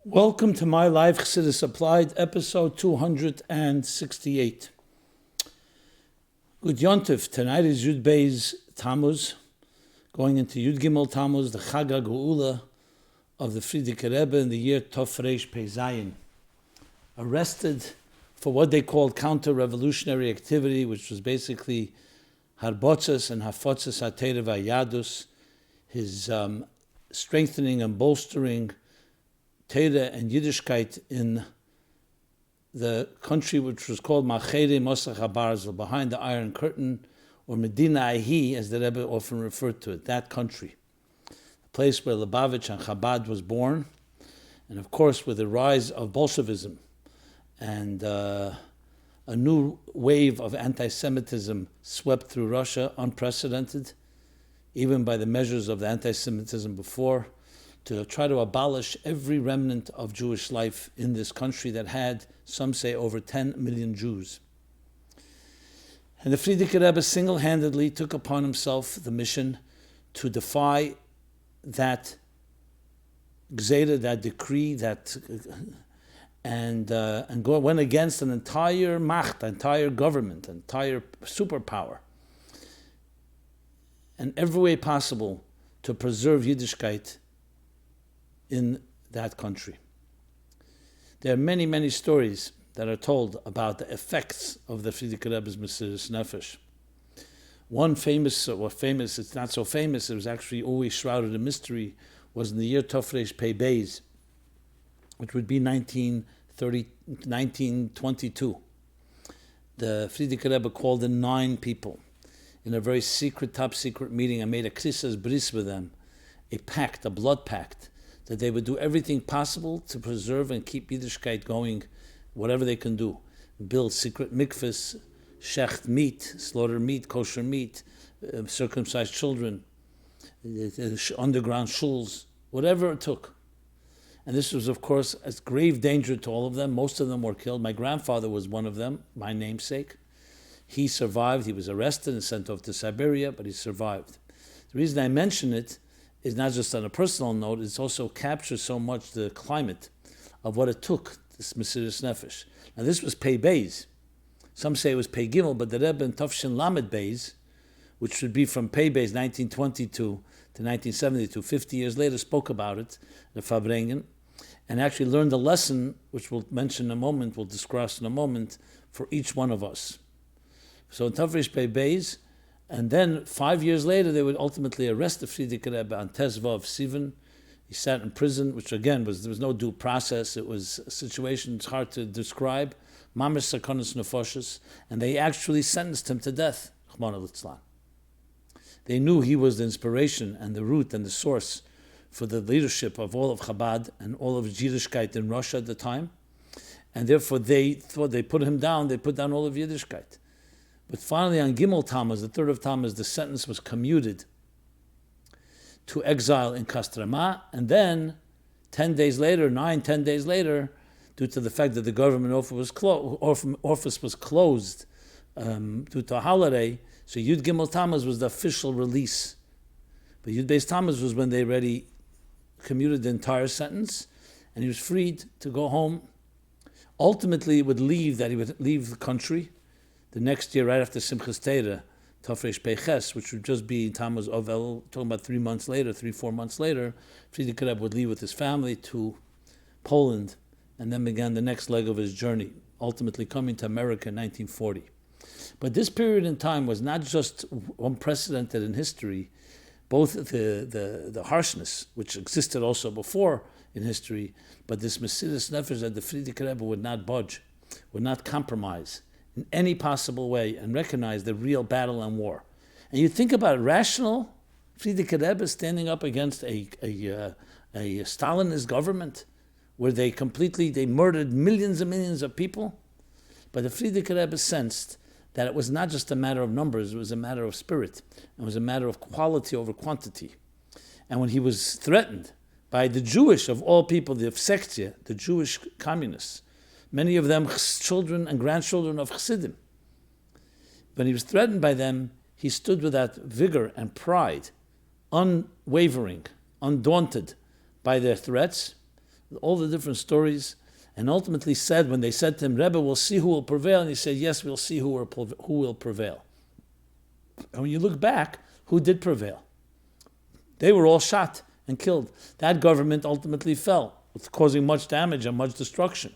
Welcome to My Life Chassidus Applied, episode 268. Good Yontif. Tonight is Yud Beis Tammuz, going into Yud Gimmel Tammuz, the Chag HaGeula of the Frierdiker Rebbe in the year Tofreish Pei Zayin. Arrested for what they called counter-revolutionary activity, which was basically harbotzas and hafotzas haTeira v'Yadus, his strengthening and bolstering Teira and Yiddishkeit in the country which was called Machere Mosach HaBarzel, behind the Iron Curtain, or Medina Ahi, as the Rebbe often referred to it, that country. The place where Lubavitch and Chabad was born, and of course with the rise of Bolshevism and a new wave of anti-Semitism swept through Russia, unprecedented, even by the measures of the anti-Semitism before, to try to abolish every remnant of Jewish life in this country that had, some say, over 10 million Jews. And the Frierdiker Rebbe single-handedly took upon himself the mission to defy that gzeda, that decree, and went against an entire macht, entire government, entire superpower, in every way possible to preserve Yiddishkeit in that country. There are many, many stories that are told about the effects of the Frierdiker Rebbe's Mesiras Nefesh. One famous, it's not so famous, it was actually always shrouded in mystery, was in the year Tofreish Pei Beis, which would be 1922. The Frierdiker Rebbe called in 9 people in a very secret, top secret meeting, and made a krisas bris with them, a pact, a blood pact, that they would do everything possible to preserve and keep Yiddishkeit going, whatever they can do. Build secret mikvahs, shecht meat, slaughter meat, kosher meat, circumcised children, underground shuls, whatever it took. And this was, of course, a grave danger to all of them. Most of them were killed. My grandfather was one of them, my namesake. He survived. He was arrested and sent off to Siberia, but he survived. The reason I mention it is not just on a personal note, it also captures so much the climate of what it took, this Mesiras Nefesh. Now this was Pei Beis. Some say it was Pei Gimmel, but the Rebbe in Tafshin Lamed Beis, which should be from Pei Beis 1922 to 1972, 50 years later, spoke about it, the Fabrengen, and actually learned a lesson, which we'll mention in a moment, we'll discuss in a moment, for each one of us. So in Tafresh Pei Beis, and then 5 years later, they would ultimately arrest the Frierdiker Rebbe on Tezvav Sivan. He sat in prison, which again there was no due process. It was a situation it's hard to describe. Mamish Sakonis Nefoshes, and they actually sentenced him to death. They knew he was the inspiration and the root and the source for the leadership of all of Chabad and all of Yiddishkeit in Russia at the time, and therefore they thought they put him down. They put down all of Yiddishkeit. But finally, on Gimmel Tammuz, the 3rd of Tammuz, the sentence was commuted to exile in Kostroma, and then 10 days later, 10 days later, due to the fact that the government office was closed due to a holiday, so Yud Gimmel Tammuz was the official release. But Yud Beis Tammuz was when they already commuted the entire sentence, and he was freed to go home. Ultimately, he would leave the country the next year, right after Simchas Torah, Tofreish Pei Ches, which would just be Tammuz Ohel, talking about 4 months later, Frierdiker Rebbe would leave with his family to Poland, and then began the next leg of his journey, ultimately coming to America in 1940. But this period in time was not just unprecedented in history, both the harshness, which existed also before in history, but this Mesiras Nefesh that the Frierdiker Rebbe would not budge, would not compromise in any possible way, and recognize the real battle and war. And you think about it, rational Frierdiker Rebbe standing up against a Stalinist government where they murdered millions and millions of people. But the Frierdiker Rebbe sensed that it was not just a matter of numbers, it was a matter of spirit. It was a matter of quality over quantity. And when he was threatened by the Jewish, of all people, the Sektia, the Jewish communists, many of them children and grandchildren of Chassidim. When he was threatened by them, he stood with that vigor and pride, unwavering, undaunted by their threats, all the different stories, and ultimately said, when they said to him, Rebbe, we'll see who will prevail, and he said, yes, we'll see who will prevail. And when you look back, who did prevail? They were all shot and killed. That government ultimately fell, causing much damage and much destruction.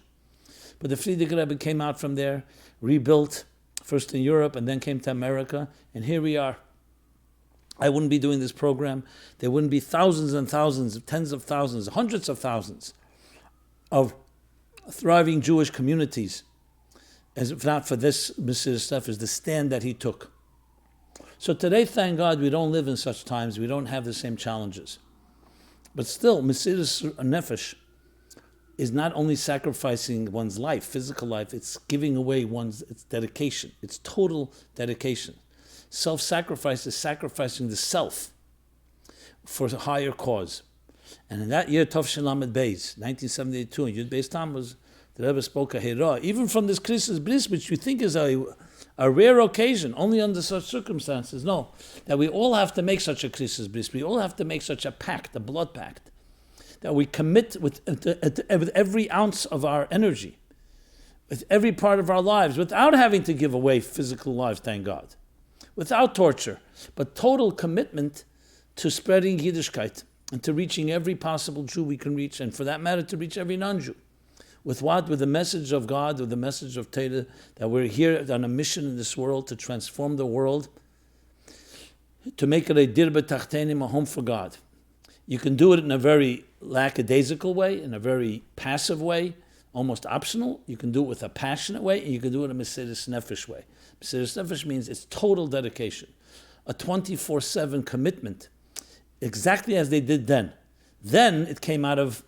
But the Frierdiker Rebbe came out from there, rebuilt, first in Europe, and then came to America, and here we are. I wouldn't be doing this program. There wouldn't be thousands and thousands, tens of thousands, hundreds of thousands of thriving Jewish communities, as if not for this Mesiras Nefesh, the stand that he took. So today, thank God, we don't live in such times. We don't have the same challenges. But still, Mesiras Nefesh is not only sacrificing one's life, physical life, it's giving away it's dedication. It's total dedication. Self-sacrifice is sacrificing the self for a higher cause. And in that year, Tov Lamed Beis, 1972, in Yud Beis Tammuz, the Rebbe spoke a Hera, even from this Krisis Bris, which you think is a rare occasion, only under such circumstances. No, that we all have to make such a Krisis Bris. We all have to make such a pact, a blood pact, that we commit with every ounce of our energy, with every part of our lives, without having to give away physical lives, thank God, without torture, but total commitment to spreading Yiddishkeit and to reaching every possible Jew we can reach, and for that matter, to reach every non-Jew. With what? With the message of God, with the message of Torah, that we're here on a mission in this world to transform the world, to make it a dirbe tachtenim, a home for God. You can do it in a very lackadaisical way, in a very passive way, almost optional. You can do it with a passionate way, and you can do it in a Mesiras Nefesh way. Mesiras Nefesh means it's total dedication, a 24/7 commitment, exactly as they did then. Then it came out of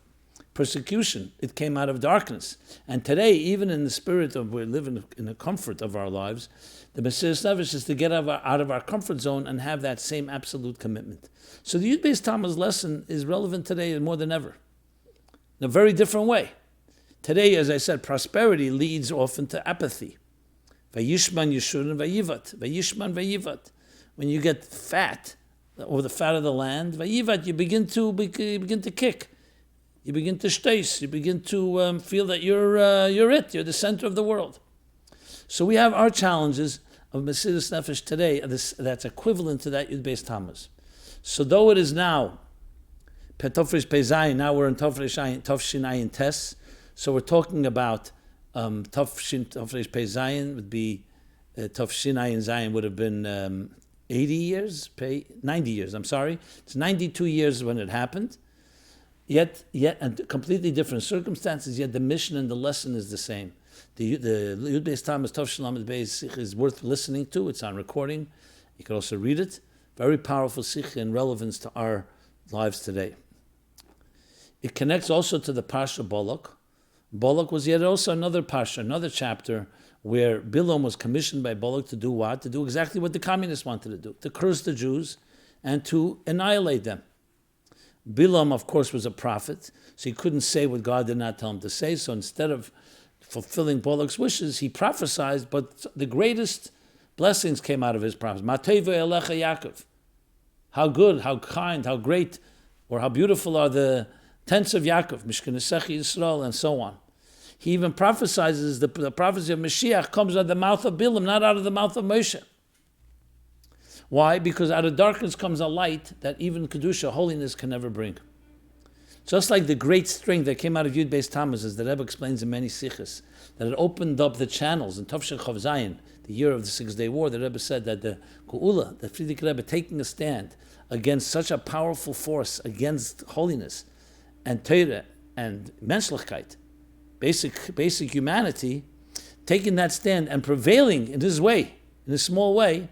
persecution. It came out of darkness. And today, even in the spirit of we're living in the comfort of our lives, the Mesiras Nefesh is to get out of our comfort zone and have that same absolute commitment. So the Yud Beis Tammuz lesson is relevant today more than ever, in a very different way. Today, as I said, prosperity leads often to apathy. Vayishman Yeshurun Vayivat. Vayishman Vayivat. When you get fat, or the fat of the land, Vayivat, you begin to kick. You begin to shtais. You begin to feel that you're the center of the world. So we have our challenges of Mesiras Nefesh today that's equivalent to that Yud Beis Tammuz. So though it is now Petofresh Pezayin, now we're in Tofresh Ayin Tes, so we're talking about Tofresh Pezayin would be Tofshin Ayin Zayin would have been 90 years, I'm sorry. It's 92 years when it happened. Yet, and completely different circumstances, yet the mission and the lesson is the same. The Yud Beis Tammuz Tov Lamed Beis is worth listening to. It's on recording. You can also read it. Very powerful sikh in relevance to our lives today. It connects also to the Parsha Balak. Balak was yet also another Parsha, another chapter, where Bilam was commissioned by Balak to do what? To do exactly what the communists wanted to do, to curse the Jews and to annihilate them. Bilam, of course, was a prophet, so he couldn't say what God did not tell him to say. So instead of fulfilling Balak's wishes, he prophesied, but the greatest blessings came out of his prophecy. Mateva Elecha Yaakov. How good, how kind, how great, or how beautiful are the tents of Yaakov, Mishkanesechi Yisrael, and so on. He even prophesizes the prophecy of Mashiach comes out of the mouth of Bilam, not out of the mouth of Moshe. Why? Because out of darkness comes a light that even Kedusha, holiness, can never bring. Just like the great strength that came out of Yud Beis Tammuz, as the Rebbe explains in many sikhs, that it opened up the channels in Tov Chav Zayin, the year of the 6-day war. The Rebbe said that the Geula, the Frierdiker Rebbe, taking a stand against such a powerful force, against holiness and Torah and Menschlichkeit, basic humanity, taking that stand and prevailing in his way, in a small way,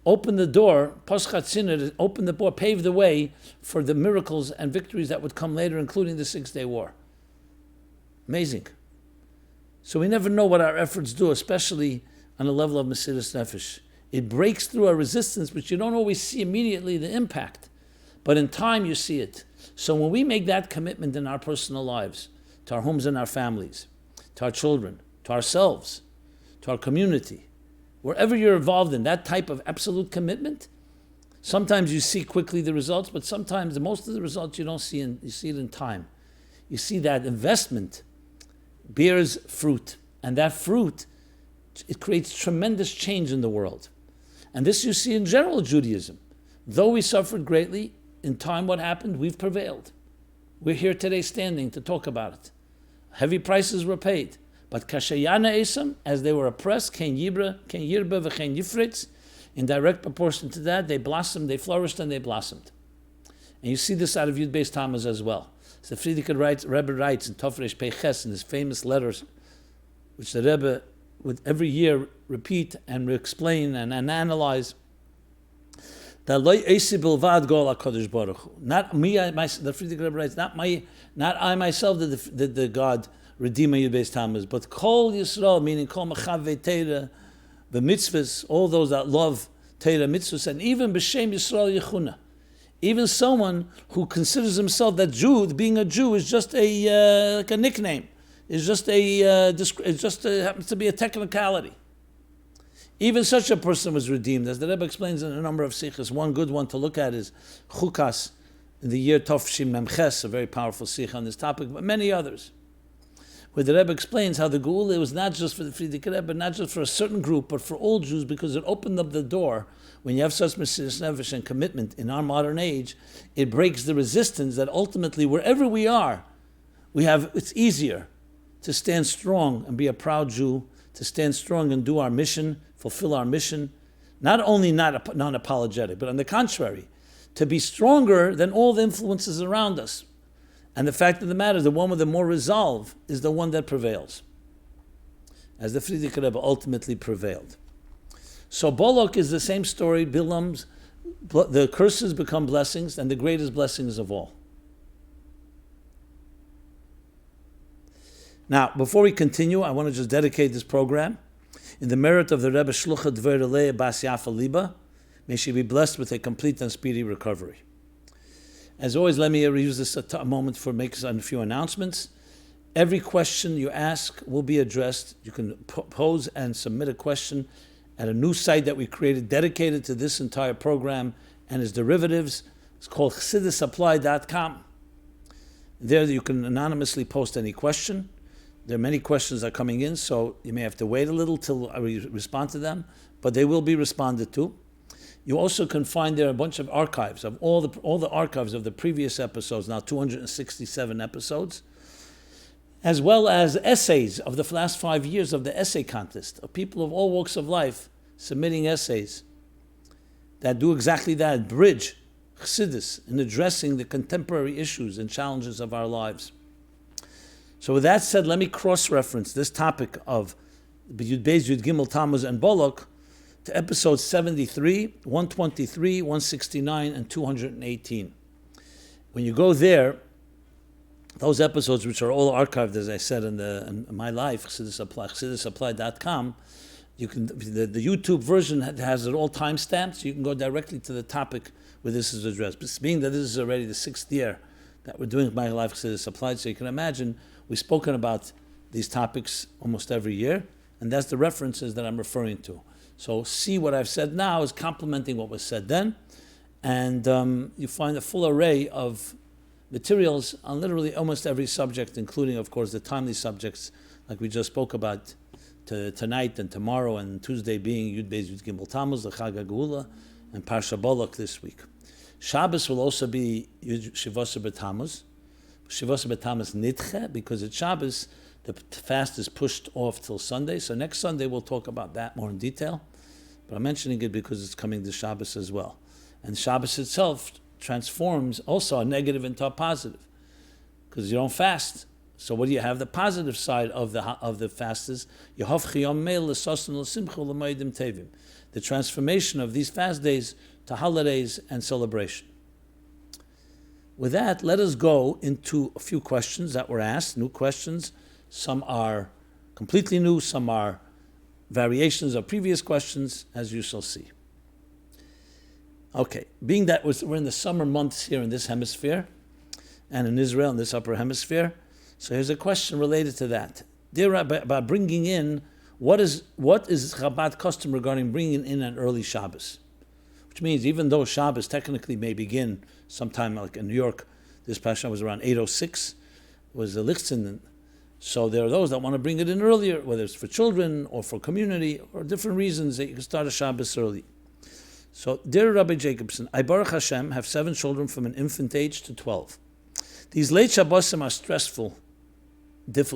opened the door, Paschat Sinner, opened the door, paved the way for the miracles and victories that would come later, including the 6-day war. Amazing. So we never know what our efforts do, especially on the level of Mesiras Nefesh. It breaks through our resistance, but you don't always see immediately the impact. But in time, you see it. So when we make that commitment in our personal lives, to our homes and our families, to our children, to ourselves, to our community, wherever you're involved in that type of absolute commitment, sometimes you see quickly the results, but sometimes most of the results you don't see, you see it in time. you see that investment bears fruit. And that fruit, it creates tremendous change in the world. And this you see in general Judaism. Though we suffered greatly, in time what happened? We've prevailed. We're here today standing to talk about it. Heavy prices were paid. But kashayana esam, as they were oppressed, ken yirbe v'chen yifritz, in direct proportion to that, they blossomed, they flourished, and they blossomed. And you see this out of Yud-Beis Tammuz as well. So the Rebbe writes in Tofresh Peiches in his famous letters, which the Rebbe would every year repeat and explain and analyze. Not me, the Frierdiker Rebbe writes, not I myself did the God Redeemer Yud-Beis Tammuz, but Kol Yisrael, meaning Kol Mechavei Teira, the mitzvahs, all those that love Teira mitzvahs, and even B'Shem Yisrael Yechuna. Even someone who considers himself that Jew, being a Jew, is just like a nickname. It's just happens to be a technicality. Even such a person was redeemed, as the Rebbe explains in a number of sikhs. One good one to look at is Chukas in the year Tovshim Memches, a very powerful sikh on this topic, but many others, where the Rebbe explains how the Geula was not just for the Frierdiker Rebbe, not just for a certain group, but for all Jews, because it opened up the door. When you have such mesiras nefesh and commitment in our modern age, it breaks the resistance that ultimately, wherever we are, it's easier to stand strong and be a proud Jew, to stand strong and do our mission, fulfill our mission, not only not non-apologetic, but on the contrary, to be stronger than all the influences around us. And the fact of the matter is, the one with the more resolve is the one that prevails, as the Frierdiker Rebbe ultimately prevailed. So Balak is the same story. Bilam's, the curses become blessings, and the greatest blessings of all. Now, before we continue, I want to just dedicate this program in the merit of the Rebbe Shlucha Dver Elei Bas Yafa Liba. May she be blessed with a complete and speedy recovery. As always, let me use this a moment for making a few announcements. Every question you ask will be addressed. You can pose and submit a question at a new site that we created dedicated to this entire program and its derivatives. It's called Chassidisapply.com. There you can anonymously post any question. There are many questions that are coming in, so you may have to wait a little till I respond to them, but they will be responded to. You also can find there a bunch of archives of all the archives of the previous episodes, now 267 episodes, as well as essays of the last 5 years of the essay contest, of people of all walks of life submitting essays that do exactly that, bridge Chassidus in addressing the contemporary issues and challenges of our lives. So with that said, let me cross-reference this topic of Yud Beis, Yud Gimmel Tammuz, and Balak to episodes 73, 123, 169, and 218. When you go there, those episodes, which are all archived, as I said, in my life, Chassidisapply.com, you can the YouTube version has it all timestamped, so you can go directly to the topic where this is addressed. But being that this is already the 6th year that we're doing My Life Chassidus Applied, so you can imagine we've spoken about these topics almost every year, and that's the references that I'm referring to. So see what I've said now is complementing what was said then, and you find a full array of materials on literally almost every subject, including, of course, the timely subjects like we just spoke about tonight and tomorrow and Tuesday being Yud Beis Yud Gimmel Tammuz, the Chag HaGeula, and Parsha Balak this week. Shabbos will also be Shivasa B'Tammuz. Shivasa B'Tammuz Nidche, because at Shabbos the fast is pushed off till Sunday. So next Sunday we'll talk about that more in detail. But I'm mentioning it because it's coming to Shabbos as well. And Shabbos itself transforms also a negative into a positive, because you don't fast. So what do you have? The positive side of the fast is the transformation of these fast days to holidays and celebration. With that, let us go into a few questions that were asked, new questions. Some are completely new, some are variations of previous questions, as you shall see. Okay, being that we're in the summer months here in this hemisphere, and in Israel in this upper hemisphere, so here's a question related to that. Dear Rabbi, about bringing in, what is Chabad custom regarding bringing in an early Shabbos? Which means even though Shabbos technically may begin sometime like in New York, this past Shabbos was around 8:06, was a lichtzinen. So there are those that want to bring it in earlier, whether it's for children or for community or different reasons that you can start a Shabbos early. So, dear Rabbi Jacobson, I, Baruch Hashem, have 7 children from an infant age to 12. These late Shabbosim are stressful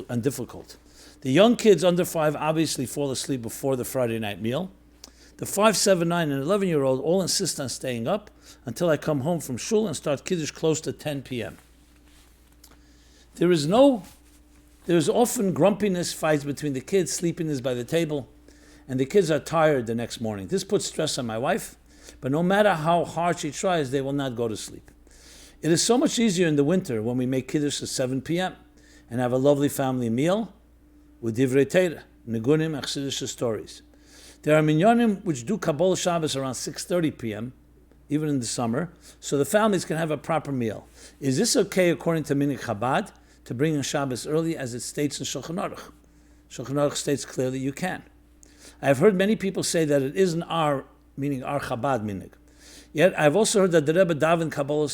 and difficult. The young kids under 5 obviously fall asleep before the Friday night meal. The 5, 7, 9, and 11-year-old all insist on staying up until I come home from shul and start Kiddush close to 10 p.m. There is often grumpiness, fights between the kids, sleepiness by the table, and the kids are tired the next morning. This puts stress on my wife, but no matter how hard she tries, they will not go to sleep. It is so much easier in the winter when we make Kiddush at 7 p.m. and have a lovely family meal with Divrei Torah, Nigunim, and Chassidic stories. There are minyanim which do Kabbalah Shabbos around 6:30 p.m., even in the summer, so the families can have a proper meal. Is this okay according to Minig Chabad to bring in Shabbos early, as it states in Shulchan Aruch? Shulchan Aruch states clearly you can. I have heard many people say that it isn't our Chabad minig. Yet I've also heard that the Rebbe davened Kabbalah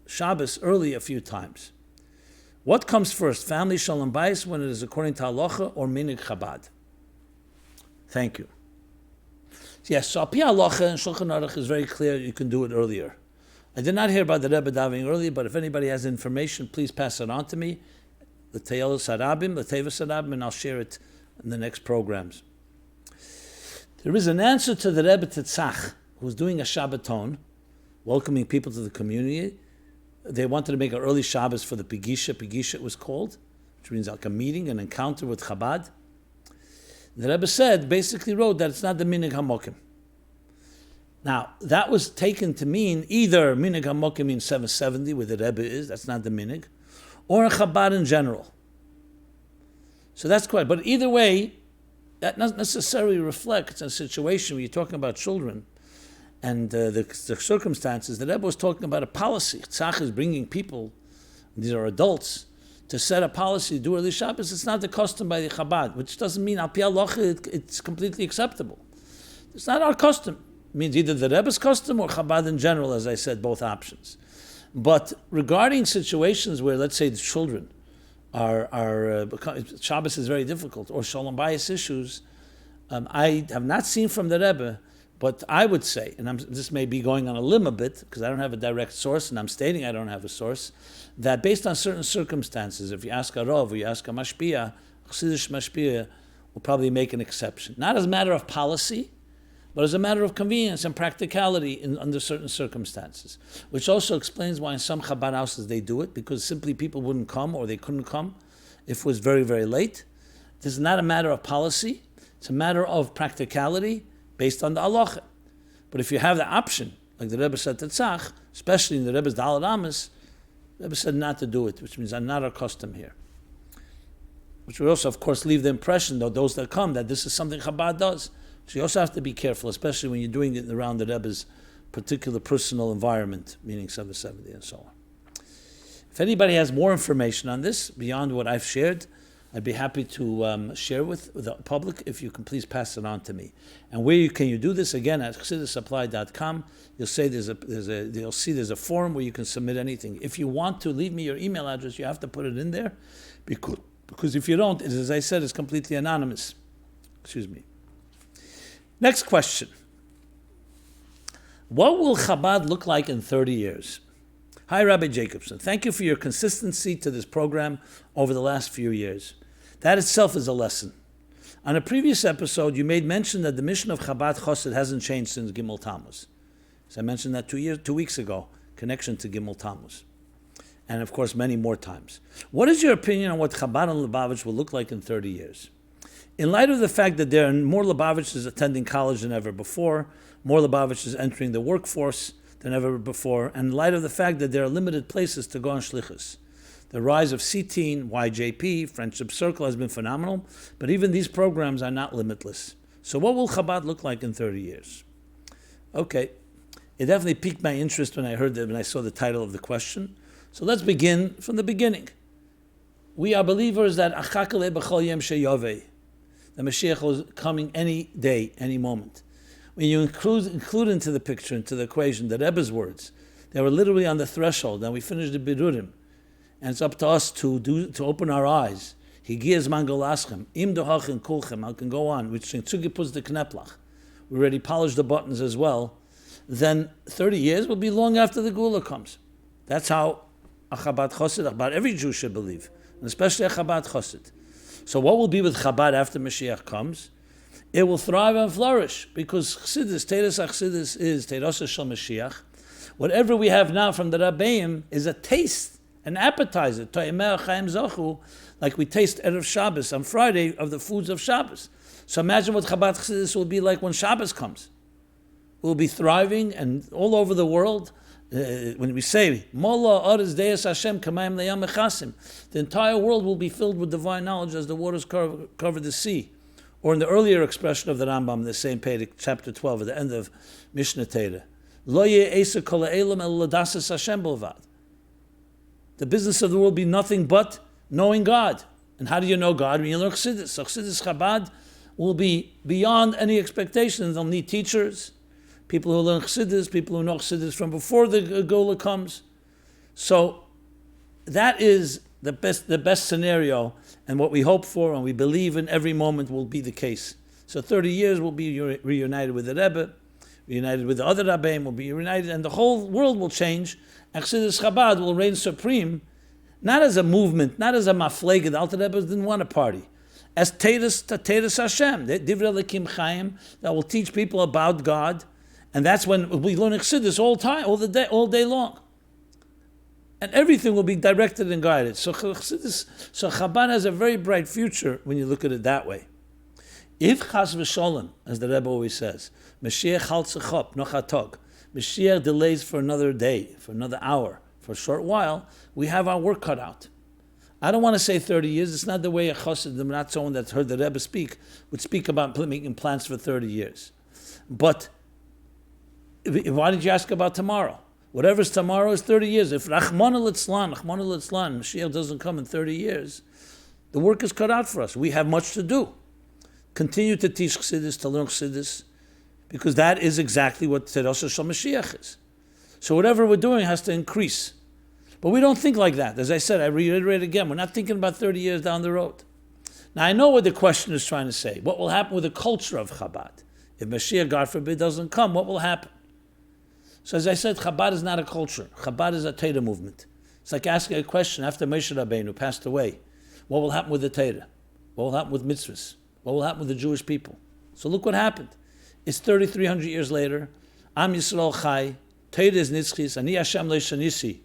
Shabbos early a few times. What comes first, family Shalom Bayis when it is according to Halacha, or minig Chabad? Thank you. Yes, so Api Halacha and Shulchan Aruch is very clear you can do it earlier. I did not hear about the Rebbe davening earlier, but if anybody has information, please pass it on to me, the Teilus Harabim, the Tevis Harabim, and I'll share it in the next programs. There is an answer to the Rebbe Tetzach, who's doing a Shabbaton, welcoming people to the community. They wanted to make an early Shabbos for the Pigisha. Pigisha it was called, which means like a meeting, an encounter with Chabad. The Rebbe basically wrote that it's not the Minig HaMokim. Now, that was taken to mean either Minig HaMokim means 770, where the Rebbe is, that's not the Minig, or a Chabad in general. So that's correct. But either way, that not necessarily reflects a situation where you're talking about children and the circumstances. The Rebbe was talking about a policy. Tzach is bringing people, these are adults, to set a policy to do early Shabbos. It's not the custom by the Chabad, which doesn't mean al pi halacha it's completely acceptable. It's not our custom. It means either the Rebbe's custom or Chabad in general, as I said, both options. But regarding situations where, let's say, the children Shabbos is very difficult, or Shalom Bayis issues, I have not seen from the Rebbe, but I would say, and this may be going on a limb a bit, because I don't have a direct source, and I'm stating I don't have a source, that based on certain circumstances, if you ask a Rav or you ask a Mashpia, Chassidic Mashpia will probably make an exception. Not as a matter of policy, but as a matter of convenience and practicality under certain circumstances, which also explains why in some Chabad houses they do it, because simply people wouldn't come or they couldn't come if it was very, very late. This is not a matter of policy, it's a matter of practicality based on the halacha. But if you have the option, like the Rebbe said to Tzach, especially in the Rebbe's Daled Amos, the Rebbe said not to do it, which means I'm not our custom here. Which would also, of course, leave the impression, though, those that come, that this is something Chabad does. So you also have to be careful, especially when you're doing it around the Rebbe's particular personal environment, meaning 770 and so on. If anybody has more information on this, beyond what I've shared, I'd be happy to share with the public. If you can please pass it on to me. And where can you do this? Again, at chassidusapply.com, you'll see there's a form where you can submit anything. If you want to leave me your email address, you have to put it in there, because if you don't, as I said, it's completely anonymous. Excuse me. Next question. What will Chabad look like in 30 years? Hi, Rabbi Jacobson. Thank you for your consistency to this program over the last few years. That itself is a lesson. On a previous episode, you made mention that the mission of Chabad Chassid hasn't changed since Gimmel Tammuz. So I mentioned that 2 weeks ago, connection to Gimmel Tammuz. And of course, many more times. What is your opinion on what Chabad and Lubavitch will look like in 30 years? In light of the fact that there are more Lubavitchers attending college than ever before, more Lubavitchers entering the workforce than ever before, and in light of the fact that there are limited places to go on shlichus. The rise of C-Teen, YJP, Friendship Circle has been phenomenal, but even these programs are not limitless. So what will Chabad look like in 30 years? Okay, it definitely piqued my interest when I saw the title of the question. So let's begin from the beginning. We are believers that Achakale b'chol yem sheyoveh, the Mashiach is coming any day, any moment. When you include into the picture, into the equation, the Rebbe's words, they were literally on the threshold, and we finished the Birurim. and it's up to us to open our eyes. Higias mangalaschem, im dohachin kulchem. I can go on. Which Tzugi puts the kneplach. We already polished the buttons as well. Then 30 years will be long after the Gula comes. That's how a Chabad Chassid, about every Jew should believe, and especially a Chabad Chassid. So what will be with Chabad after Mashiach comes? It will thrive and flourish, because Chassidus, Teres HaChassidus is Teres Shel Mashiach. Whatever we have now from the Rabbeim is a taste, an appetizer, To'emeh Chaim Zachu, like we taste Erev Shabbos on Friday of the foods of Shabbos. So imagine what Chabad Chassidus will be like when Shabbos comes. We'll be thriving, and all over the world, when we say, Mola Aris Deis Hashem Kamayim Layam Mechasim, the entire world will be filled with divine knowledge as the waters cover the sea. Or in the earlier expression of the Rambam, the same page, chapter 12, at the end of Mishnah Torah, Lo Ye'esa Kol Ha'elam El Ladasas Hashem Bilvad. The business of the world will be nothing but knowing God. And how do you know God? When you learn Chassidus. So Chassidus Chabad will be beyond any expectations. They'll need teachers, people who learn Chassidus, people who know Chassidus from before the Gola comes. So that is the best scenario, and what we hope for and we believe in every moment will be the case. So 30 years we'll be reunited with the Rebbe, reunited with the other Rabbeim, will be reunited, and the whole world will change, and Chassidus Chabad will reign supreme, not as a movement, not as a maflega. The Alter Rebbe didn't want a party. As Teres Hashem, Divrei Elokim Chaim, that will teach people about God, and that's when we learn Chassidus all day long. And everything will be directed and guided. So Chabad has a very bright future when you look at it that way. If Chas v'Sholem, as the Rebbe always says, Mashiach haltzachop nochatog, Mashiach delays for another day, for another hour, for a short while, we have our work cut out. I don't want to say 30 years. It's not the way a chassid, not someone that's heard the Rebbe speak, would speak about making plans for 30 years. But why did you ask about tomorrow? Whatever's tomorrow is 30 years. If Rahman al-Itzlan, Mashiach doesn't come in 30 years, the work is cut out for us. We have much to do. Continue to teach Chassidus, to learn Chassidus, because that is exactly what Teres Shel Mashiach is. So whatever we're doing has to increase. But we don't think like that. As I said, I reiterate again, we're not thinking about 30 years down the road. Now I know what the question is trying to say. What will happen with the culture of Chabad? If Mashiach, God forbid, doesn't come, what will happen? So as I said, Chabad is not a culture. Chabad is a Torah movement. It's like asking a question after Moshe Rabbeinu passed away. What will happen with the Torah? What will happen with mitzvahs? What will happen with the Jewish people? So look what happened. It's 3,300 years later. Am Yisrael Chai. Torah is nitzchis. Ani Hashem le'shanisi.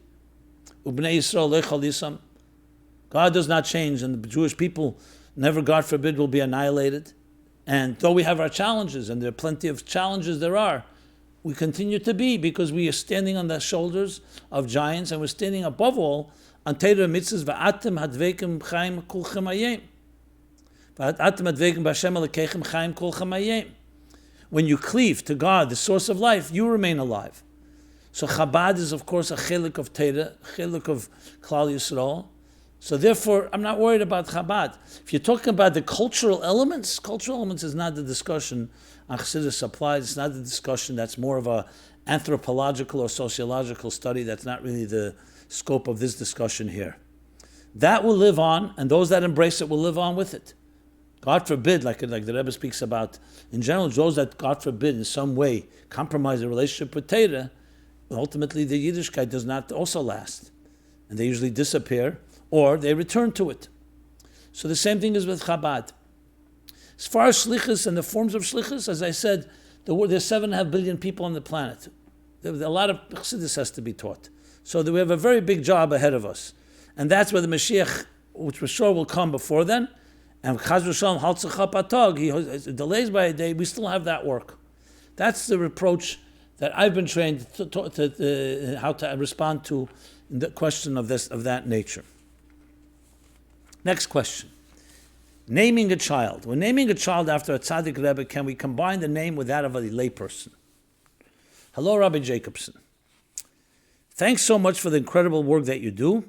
Ubnei Yisrael le'chal yisam. God does not change, and the Jewish people never, God forbid, will be annihilated. And though we have our challenges, and there are plenty of challenges there are, we continue to be, because we are standing on the shoulders of giants, and we're standing above all on Torah mitzvahs. Va'atem hadveikim chaim kulchem hayem. Va'atem hadveikim b'Hashem Elokechem chaim kulchem hayem. When you cleave to God, the source of life, you remain alive. So Chabad is, of course, a chiluk of Torah, a chiluk of Klal Yisrael. So therefore, I'm not worried about Chabad. If you're talking about the cultural elements is not the discussion on Chassidus applies. It's not the discussion that's more of a anthropological or sociological study. That's not really the scope of this discussion here. That will live on, and those that embrace it will live on with it. God forbid, like the Rebbe speaks about, in general, those that, God forbid, in some way compromise the relationship with Torah, ultimately the Yiddishkeit does not also last. And they usually disappear, or they return to it. So the same thing is with Chabad. As far as shlichus and the forms of shlichus, as I said, there's 7.5 billion people on the planet. A lot of Chassidus has to be taught. So we have a very big job ahead of us. And that's where the Mashiach, which we're sure will come before then, and Chaz v'Shalom haltzachap atog, he delays by a day, we still have that work. That's the reproach that I've been trained to how to respond to in the question of that nature. Next question. Naming a child. When naming a child after a tzaddik Rebbe, can we combine the name with that of a layperson? Hello, Rabbi Jacobson. Thanks so much for the incredible work that you do.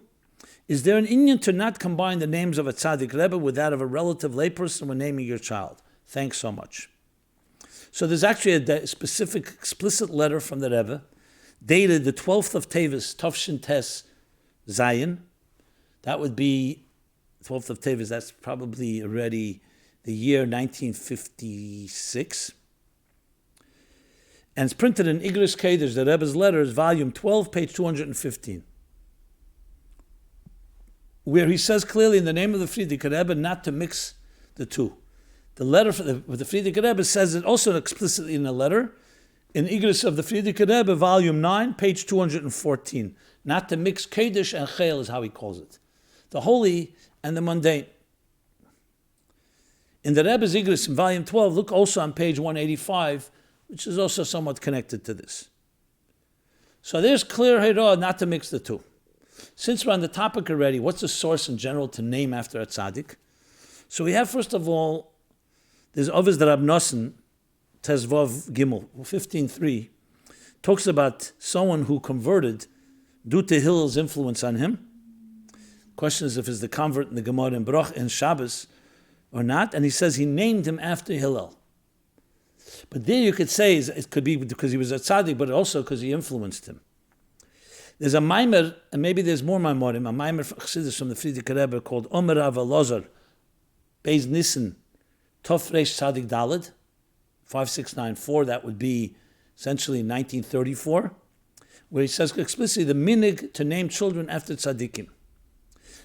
Is there an inyan to not combine the names of a tzaddik Rebbe with that of a relative layperson when naming your child? Thanks so much. So there's actually a specific, explicit letter from the Rebbe, dated the 12th of Tevis, Tafshin Tes Zayin, That would be 12th of Teves. That's probably already the year 1956. And it's printed in Igris Kedesh, the Rebbe's Letters, volume 12, page 215, where he says clearly in the name of the Frierdiker Rebbe not to mix the two. The letter with the Frierdiker Rebbe says it also explicitly in a letter, in Igris of the Frierdiker Rebbe, volume 9, page 214. Not to mix Kedesh and Chayil is how he calls it. The holy and the mundane. In the Rebbe's Igris in volume 12, look also on page 185, which is also somewhat connected to this. So there's clear Hira not to mix the two. Since we're on the topic already, what's the source in general to name after a tzaddik? So we have, first of all, there's Oved Rab Nosson, Tezvav Gimmel, 15.3, talks about someone who converted due to Hillel's influence on him. Question is if it's the convert in the Gemara in Broch in Shabbos or not, and he says he named him after Hillel. But there you could say it could be because he was a tzaddik, but also because he influenced him. There's a maimer, and maybe there's more maimerim, a maimer Chassidus from the Frierdiker Rebbe called Omer Rav Elazar, Beis Nissen, Tov Reish Tzadik Daled, 5694, that would be essentially 1934, where he says explicitly the minig to name children after tzaddikim.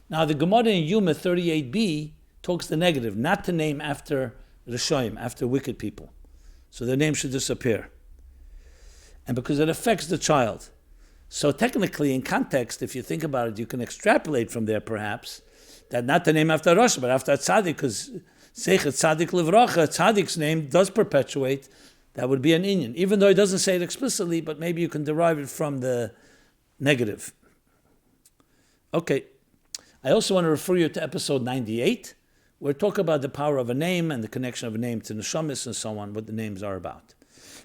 Now the Gemara in Yuma 38b talks the negative, not to name after Rishoyim, after wicked people. So their name should disappear. And because it affects the child. So technically, in context, if you think about it, you can extrapolate from there perhaps, that not to name after Rosh, but after a tzaddik, because Seichet Tzaddik Livracha, Tzaddik's name does perpetuate, that would be an inyan. Even though he doesn't say it explicitly, but maybe you can derive it from the negative. Okay. I also want to refer you to episode 98, where we talk about the power of a name and the connection of a name to neshamis and so on, what the names are about.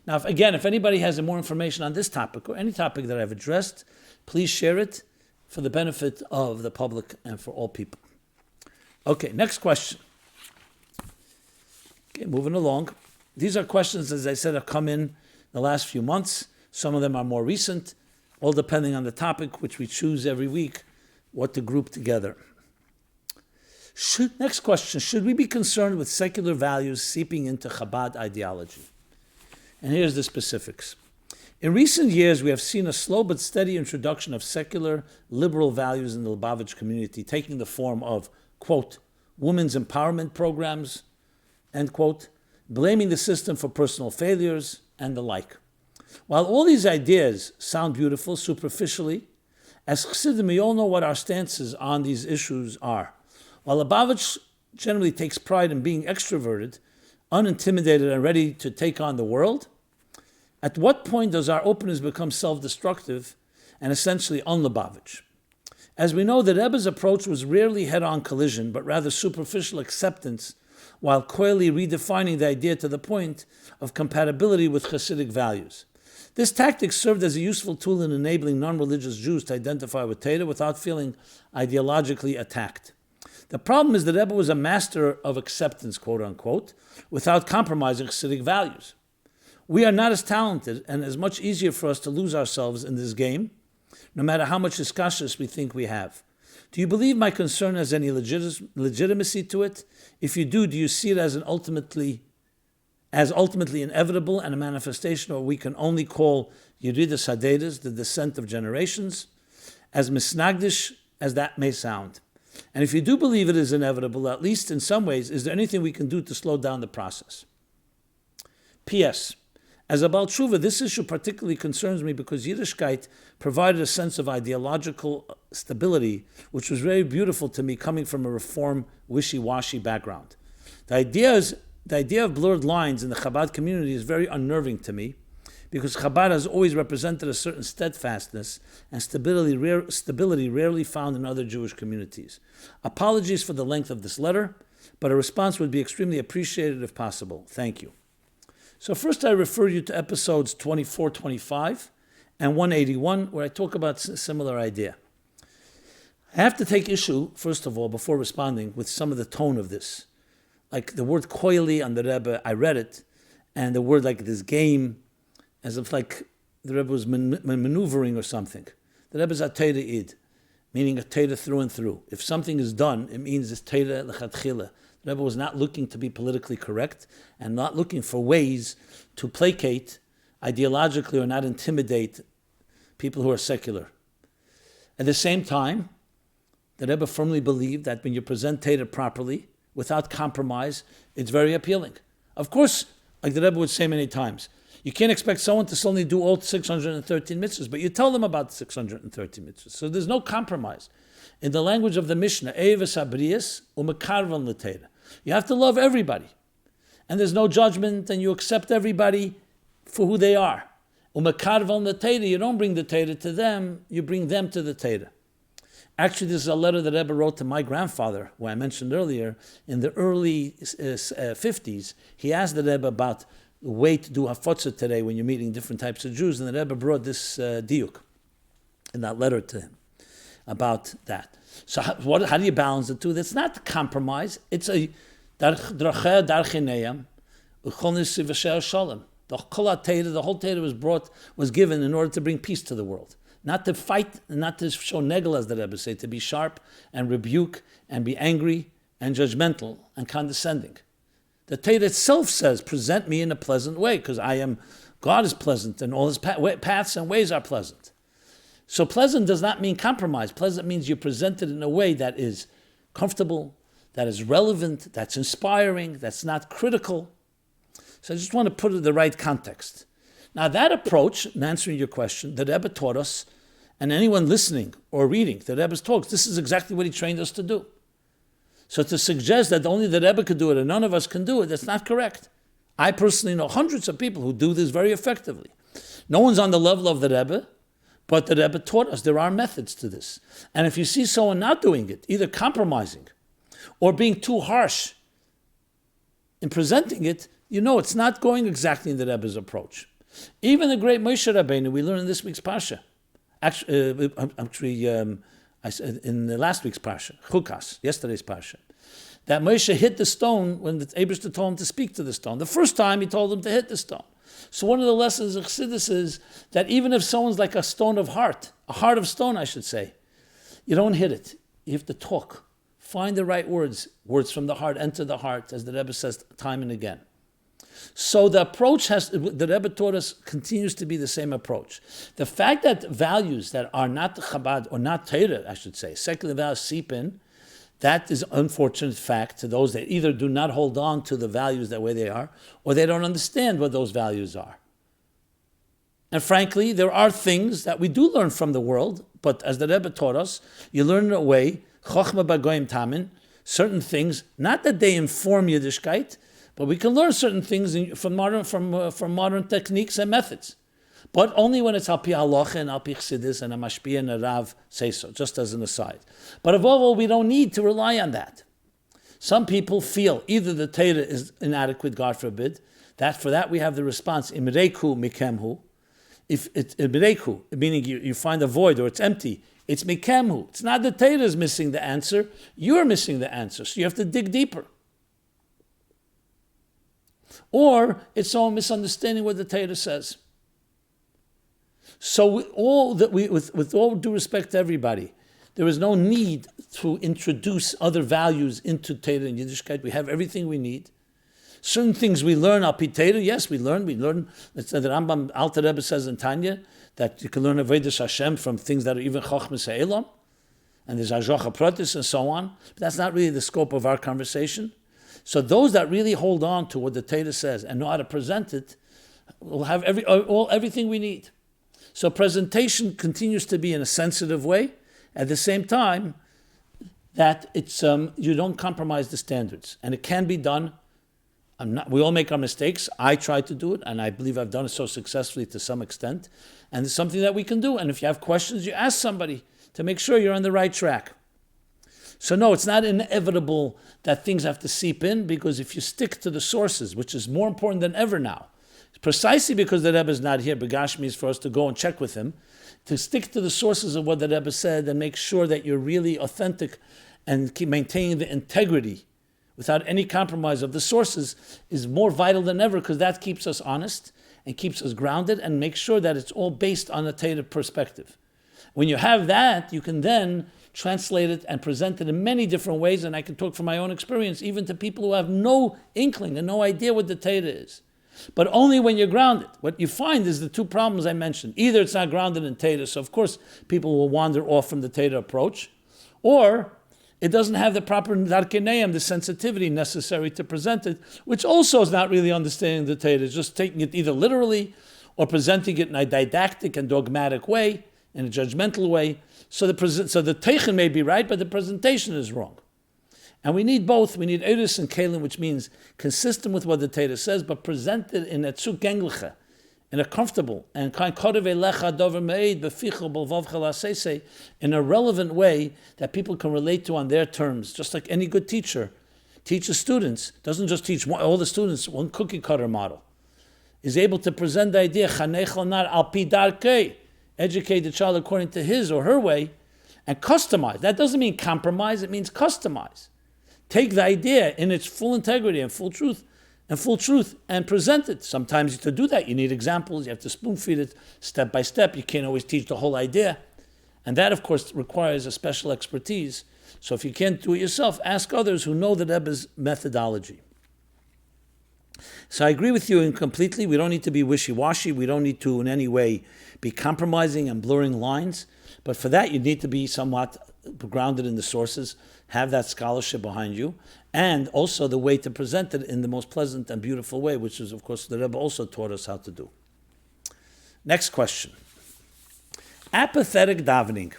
Now, if anybody has more information on this topic or any topic that I've addressed, please share it for the benefit of the public and for all people. Okay, next question. Okay, moving along. These are questions, as I said, have come in the last few months. Some of them are more recent, all depending on the topic, which we choose every week, what to group together. Next question, should we be concerned with secular values seeping into Chabad ideology? And here's the specifics. In recent years, we have seen a slow but steady introduction of secular liberal values in the Lubavitch community, taking the form of, quote, women's empowerment programs, end quote, blaming the system for personal failures, and the like. While all these ideas sound beautiful superficially, as Chassidim, we all know what our stances on these issues are. While Lubavitch generally takes pride in being extroverted, unintimidated, and ready to take on the world, at what point does our openness become self-destructive and essentially un-Lubavitch? As we know, the Rebbe's approach was rarely head-on collision, but rather superficial acceptance, while coyly redefining the idea to the point of compatibility with Chassidic values. This tactic served as a useful tool in enabling non-religious Jews to identify with Torah without feeling ideologically attacked. The problem is that Rebbe was a master of acceptance, quote-unquote, without compromising Chassidic values. We are not as talented, and it's much easier for us to lose ourselves in this game, no matter how much iskashus we think we have. Do you believe my concern has any legitimacy to it? If you do you see it as ultimately inevitable and a manifestation of what we can only call Yeridas Hadedas, the descent of generations, as misnagdish as that may sound? And if you do believe it is inevitable, at least in some ways, is there anything we can do to slow down the process? P.S. As a Baal Tshuva, this issue particularly concerns me because Yiddishkeit provided a sense of ideological stability, which was very beautiful to me coming from a reform, wishy-washy background. The idea of blurred lines in the Chabad community is very unnerving to me because Chabad has always represented a certain steadfastness and stability rarely found in other Jewish communities. Apologies for the length of this letter, but a response would be extremely appreciated if possible. Thank you. So first I refer you to episodes 24, 25, and 181, where I talk about a similar idea. I have to take issue, first of all, before responding, with some of the tone of this. Like the word koili on the Rebbe, I read it, and the word like this game, as if like the Rebbe was maneuvering or something. The Rebbe is a Torah Id. meaning a Torah through and through. If something is done, it means it's Torah l'chatchila. The Rebbe was not looking to be politically correct and not looking for ways to placate ideologically or not intimidate people who are secular. At the same time, the Rebbe firmly believed that when you present Torah properly, without compromise, it's very appealing. Of course, like the Rebbe would say many times, you can't expect someone to suddenly do all 613 mitzvahs, but you tell them about the 613 mitzvahs. So there's no compromise. In the language of the Mishnah, Eves habriyas umekarvan l'Torah. You have to love everybody. And there's no judgment, and you accept everybody for who they are. Umekarvan l'Torah, you don't bring the Torah to them, you bring them to the Torah. Actually, this is a letter that Rebbe wrote to my grandfather, who I mentioned earlier, in the early 50s. He asked the Rebbe about the way to do hafotza today when you're meeting different types of Jews, and the Rebbe brought this diuk in that letter to him about that. So how do you balance the two? That's not compromise. It's a dracheh darchineyam uchonis v'shel shalom. The whole Torah was given in order to bring peace to the world. Not to fight, not to show negel, as the Rebbe say, to be sharp and rebuke and be angry and judgmental and condescending. The Torah itself says, present me in a pleasant way, because God is pleasant and all his paths and ways are pleasant. So pleasant does not mean compromise. Pleasant means you present it in a way that is comfortable, that is relevant, that's inspiring, that's not critical. So I just want to put it in the right context. Now that approach, in answering your question, the Rebbe taught us, and anyone listening or reading the Rebbe's talks, this is exactly what he trained us to do. So to suggest that only the Rebbe could do it and none of us can do it, that's not correct. I personally know hundreds of people who do this very effectively. No one's on the level of the Rebbe, but the Rebbe taught us there are methods to this. And if you see someone not doing it, either compromising or being too harsh in presenting it, you know it's not going exactly in the Rebbe's approach. Even the great Moshe Rabbeinu, we learned in this week's Parsha. Actually, I said in the last week's Parsha, Chukas, yesterday's Parsha, that Moshe hit the stone when the Eibishter told him to speak to the stone. The first time he told him to hit the stone. So one of the lessons of Chassidus is that even if someone's like a stone of heart, a heart of stone, I should say, you don't hit it. You have to talk. Find the right words. Words from the heart enter the heart, as the Rebbe says time and again. So the approach the Rebbe taught us continues to be the same approach. The fact that values that are not Chabad, or not Torah, I should say, secular values seep in, that is an unfortunate fact to those that either do not hold on to the values that way they are, or they don't understand what those values are. And frankly, there are things that we do learn from the world, but as the Rebbe taught us, you learn in a way, Chochma Bagoyim Tamin, certain things, not that they inform Yiddishkeit, but we can learn certain things from modern techniques and methods. But only when it's al pi halacha and al pi Chassidus and a mashpia and a rav say so, just as an aside. But above all, we don't need to rely on that. Some people feel either the Torah is inadequate, God forbid, that for that we have the response, imreiku mikemhu. If it's imreiku, meaning you find a void or it's empty, it's mikemhu. It's not the Torah is missing the answer, you're missing the answer, so you have to dig deeper. Or it's someone misunderstanding what the Torah says. So with all due respect to everybody, there is no need to introduce other values into Torah and Yiddishkeit. We have everything we need. Certain things we learn al pi Torah. Yes, we learn. The Rambam Alter Rebbe says in Tanya that you can learn avodas Hashem from things that are even chochmas ha'elam, and there's ajocha pratis and so on. But that's not really the scope of our conversation. So those that really hold on to what the Torah says and know how to present it will have everything we need. So presentation continues to be in a sensitive way, at the same time that it's you don't compromise the standards, and it can be done. We all make our mistakes. I try to do it, and I believe I've done it so successfully to some extent. And it's something that we can do. And if you have questions, you ask somebody to make sure you're on the right track. So no, it's not inevitable that things have to seep in, because if you stick to the sources, which is more important than ever now, precisely because the Rebbe is not here, Begashmi is for us to go and check with him, to stick to the sources of what the Rebbe said and make sure that you're really authentic and keep maintaining the integrity without any compromise of the sources is more vital than ever, because that keeps us honest and keeps us grounded and makes sure that it's all based on a Torah perspective. When you have that, you can then translate it and present it in many different ways, and I can talk from my own experience, even to people who have no inkling and no idea what the Torah is. But only when you're grounded. What you find is the two problems I mentioned. Either it's not grounded in Torah, so of course people will wander off from the Torah approach, or it doesn't have the proper darkeneim, the sensitivity necessary to present it, which also is not really understanding the Torah. It's just taking it either literally or presenting it in a didactic and dogmatic way, in a judgmental way. So the teichen may be right, but the presentation is wrong. And we need both. We need eris and kelim, which means consistent with what the Torah says, but presented in a tzuk gengliche, in a comfortable and in a relevant way that people can relate to on their terms. Just like any good teacher teaches students, doesn't just teach all the students one cookie cutter model, is able to present the idea, educate the child according to his or her way, and customize. That doesn't mean compromise, it means customize. Take the idea in its full integrity and full truth, and present it. Sometimes to do that, you need examples. You have to spoon feed it step by step. You can't always teach the whole idea. And that, of course, requires a special expertise. So if you can't do it yourself, ask others who know the Rebbe's methodology. So I agree with you completely. We don't need to be wishy-washy. We don't need to in any way be compromising and blurring lines. But for that, you need to be somewhat grounded in the sources, have that scholarship behind you, and also the way to present it in the most pleasant and beautiful way, which is, of course, the Rebbe also taught us how to do. Next question. Apathetic davening.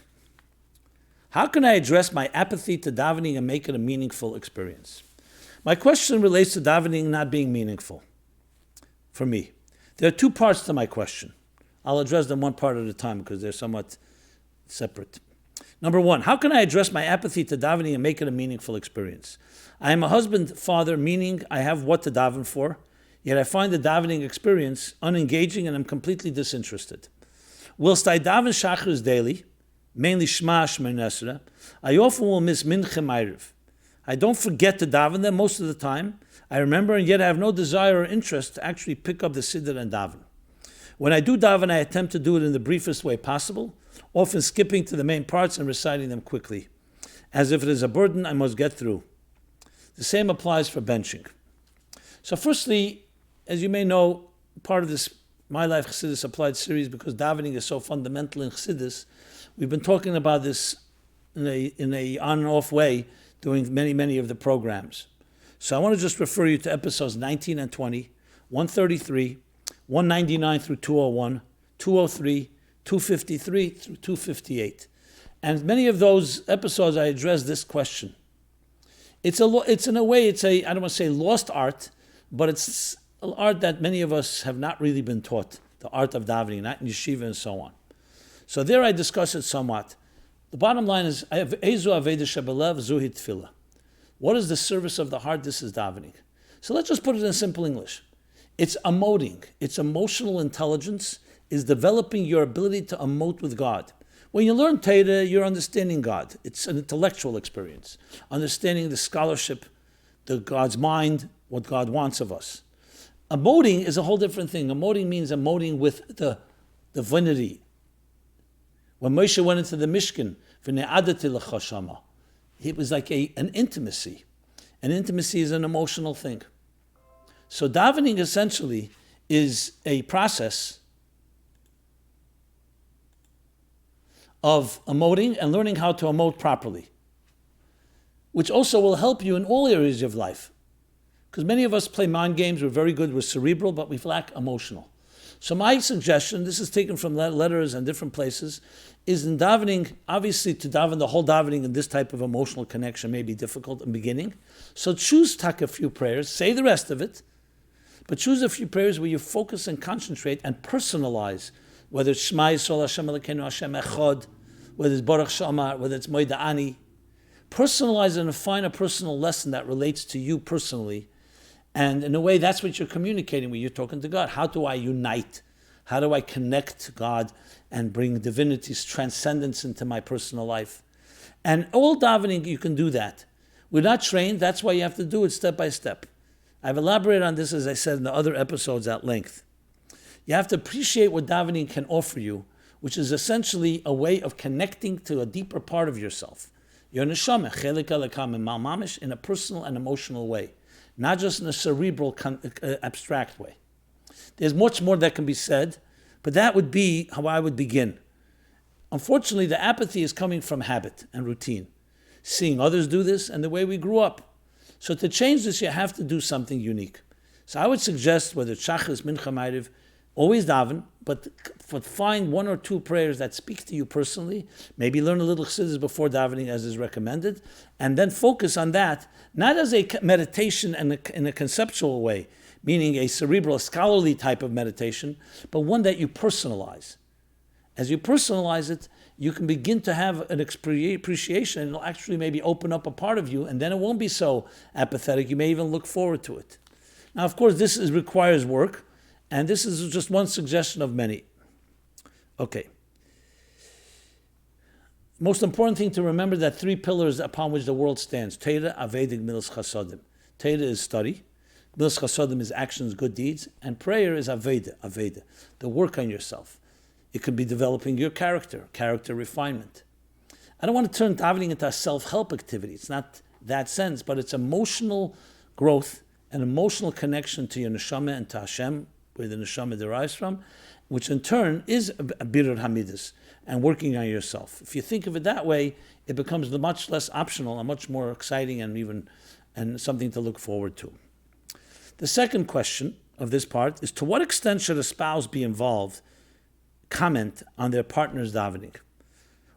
How can I address my apathy to davening and make it a meaningful experience? My question relates to davening not being meaningful for me. There are two parts to my question. I'll address them one part at a time because they're somewhat separate. Number one, how can I address my apathy to davening and make it a meaningful experience? I am a husband, father, meaning I have what to daven for, yet I find the davening experience unengaging and I'm completely disinterested. Whilst I daven Shachris daily, mainly Shema, Shema Nesra, I often will miss Mincha Ma'ariv. I don't forget to daven them most of the time. I remember, and yet I have no desire or interest to actually pick up the siddur and daven. When I do daven, I attempt to do it in the briefest way possible, often skipping to the main parts and reciting them quickly, as if it is a burden I must get through. The same applies for benching. So firstly, as you may know, part of this My Life Chassidus Applied series, because davening is so fundamental in Chassidus, we've been talking about this in a on and off way during many of the programs. So I want to just refer you to episodes 19 and 20, 133, 199 through 201, 203, 253 through 258. And many of those episodes I address this question. It's in a way, I don't want to say lost art, but it's an art that many of us have not really been taught, the art of davening, not in yeshiva and so on. So there I discuss it somewhat. The bottom line is, I have Ezu Aveda Shebelev Zuhi Tefillah. What is the service of the heart? This is davening. So let's just put it in simple English. It's emoting. It's emotional intelligence is developing your ability to emote with God. When you learn Torah, you're understanding God. It's an intellectual experience. Understanding the scholarship, God's mind, what God wants of us. Emoting is a whole different thing. Emoting means emoting with the divinity. When Moshe went into the Mishkan, it was like an intimacy. An intimacy is an emotional thing. So davening essentially is a process of emoting and learning how to emote properly, which also will help you in all areas of life. Because many of us play mind games, we're very good, we're cerebral, but we lack emotional. So my suggestion, this is taken from letters and different places, is in davening, obviously to daven the whole davening in this type of emotional connection may be difficult in the beginning. So choose a few prayers, say the rest of it, but choose a few prayers where you focus and concentrate and personalize, whether it's Shema Yisrael Hashem Elokeinu Hashem Echad, whether it's Baruch Shamar, whether it's Moed Ani. Personalize and find a personal lesson that relates to you personally. And in a way, that's what you're communicating when you're talking to God. How do I unite? How do I connect to God and bring divinity's transcendence into my personal life? And all davening, you can do that. We're not trained. That's why you have to do it step by step. I've elaborated on this, as I said in the other episodes, at length. You have to appreciate what davening can offer you which is essentially a way of connecting to a deeper part of yourself. Your neshama, chelik Elokim and mamish, in a personal and emotional way, not just in a cerebral, abstract way. There's much more that can be said, but that would be how I would begin. Unfortunately, the apathy is coming from habit and routine, seeing others do this and the way we grew up. So to change this, you have to do something unique. So I would suggest, whether it's Shachris, Mincha, Ma'ariv, always daven, but find one or two prayers that speak to you personally. Maybe learn a little Chassidus before davening, as is recommended, and then focus on that, not as a meditation in a conceptual way, meaning a cerebral, scholarly type of meditation, but one that you personalize. As you personalize it, you can begin to have an appreciation, and it'll actually maybe open up a part of you, and then it won't be so apathetic. You may even look forward to it. Now, of course, this requires work, and this is just one suggestion of many. Okay. Most important thing to remember, that three pillars upon which the world stands: Torah, Oved, Gemilas Chasodim. Torah is study, Gemilas Chasodim is actions, good deeds, and prayer is Oved, the work on yourself. It could be developing your character refinement. I don't want to turn davening into a self-help activity. It's not that sense, but it's emotional growth, an emotional connection to your neshama and to Hashem, where the neshama derives from, which in turn is a birur hamidus, and working on yourself. If you think of it that way, it becomes much less optional and much more exciting and something to look forward to. The second question of this part is, to what extent should a spouse be involved, comment on their partner's davening?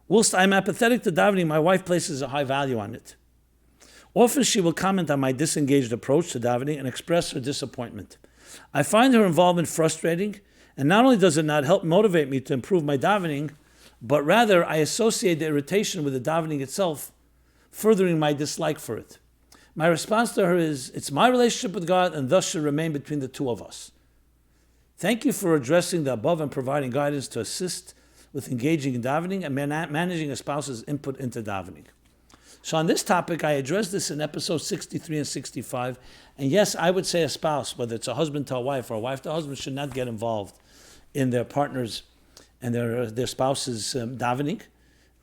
Whilst I'm apathetic to davening, my wife places a high value on it. Often she will comment on my disengaged approach to davening and express her disappointment. I find her involvement frustrating, and not only does it not help motivate me to improve my davening, but rather I associate the irritation with the davening itself, furthering my dislike for it. My response to her is, it's my relationship with God, and thus should remain between the two of us. Thank you for addressing the above and providing guidance to assist with engaging in davening and managing a spouse's input into davening. So on this topic, I addressed this in episodes 63 and 65. And yes, I would say a spouse, whether it's a husband to a wife or a wife to a husband, should not get involved in their partner's and their spouse's davening,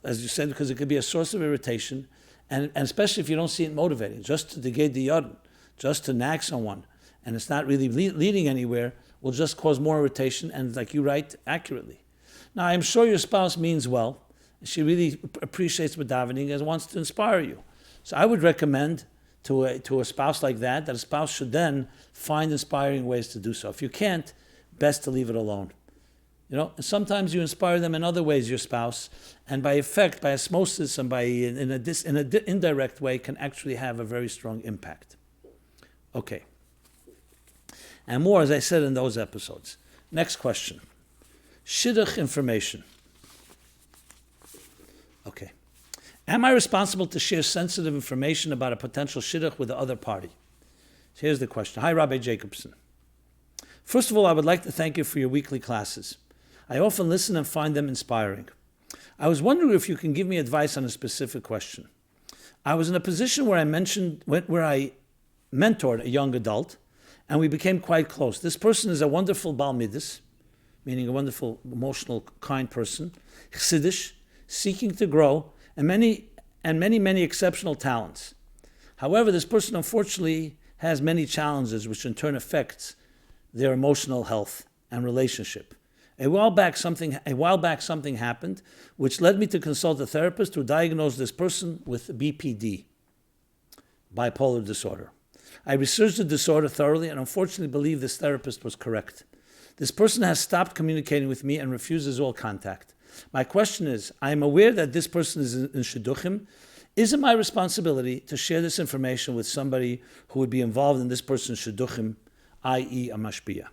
as you said, because it could be a source of irritation, and especially if you don't see it motivating. Just to negate the yard, just to nag someone, and it's not really leading anywhere, will just cause more irritation, and like you write accurately. Now, I'm sure your spouse means well. She really appreciates what davening and wants to inspire you. So I would recommend to a spouse like that a spouse should then find inspiring ways to do so. If you can't, best to leave it alone. And sometimes you inspire them in other ways, your spouse, and by effect, by osmosis, and in an indirect way, can actually have a very strong impact. Okay. And more, as I said in those episodes. Next question. Shidduch information. Okay. Am I responsible to share sensitive information about a potential shidduch with the other party? So here's the question. Hi, Rabbi Jacobson. First of all, I would like to thank you for your weekly classes. I often listen and find them inspiring. I was wondering if you can give me advice on a specific question. I was in a position where I mentored a young adult, and we became quite close. This person is a wonderful Bal Midas, meaning a wonderful, emotional, kind person, Chassidic, seeking to grow, and many exceptional talents. However, this person unfortunately has many challenges, which in turn affects their emotional health and relationship. A while back, something happened, which led me to consult a therapist who diagnosed this person with BPD, bipolar disorder. I researched the disorder thoroughly and unfortunately believe this therapist was correct. This person has stopped communicating with me and refuses all contact. My question is, I am aware that this person is in shidduchim. Is it my responsibility to share this information with somebody who would be involved in this person's shidduchim, i.e. a mashpia?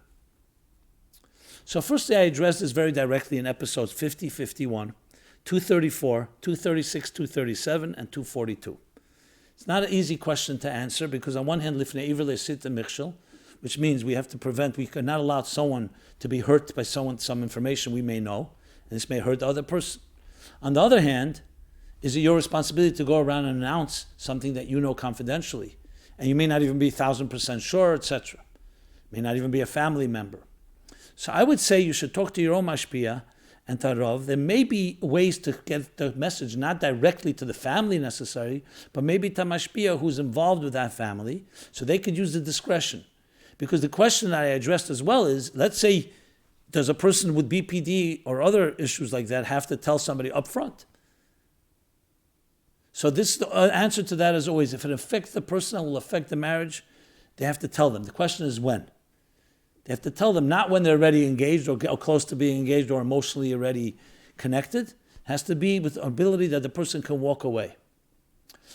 So firstly, I addressed this very directly in episodes 50, 51, 234, 236, 237, and 242. It's not an easy question to answer because on one hand, lifnei iver le'sita michshel, which means we cannot allow someone to be hurt by some information we may know, and this may hurt the other person. On the other hand, is it your responsibility to go around and announce something that you know confidentially, and you may not even be 1,000% sure, etc. May not even be a family member. So I would say you should talk to your own mashpia and Tarov, there may be ways to get the message not directly to the family necessarily, but maybe to Mashpia who's involved with that family, so they could use the discretion. Because the question that I addressed as well is, let's say, does a person with BPD or other issues like that have to tell somebody up front? So this answer to that is always, if it affects the person and will affect the marriage, they have to tell them. The question is when. They have to tell them not when they're already engaged or close to being engaged or emotionally already connected. It has to be with the ability that the person can walk away.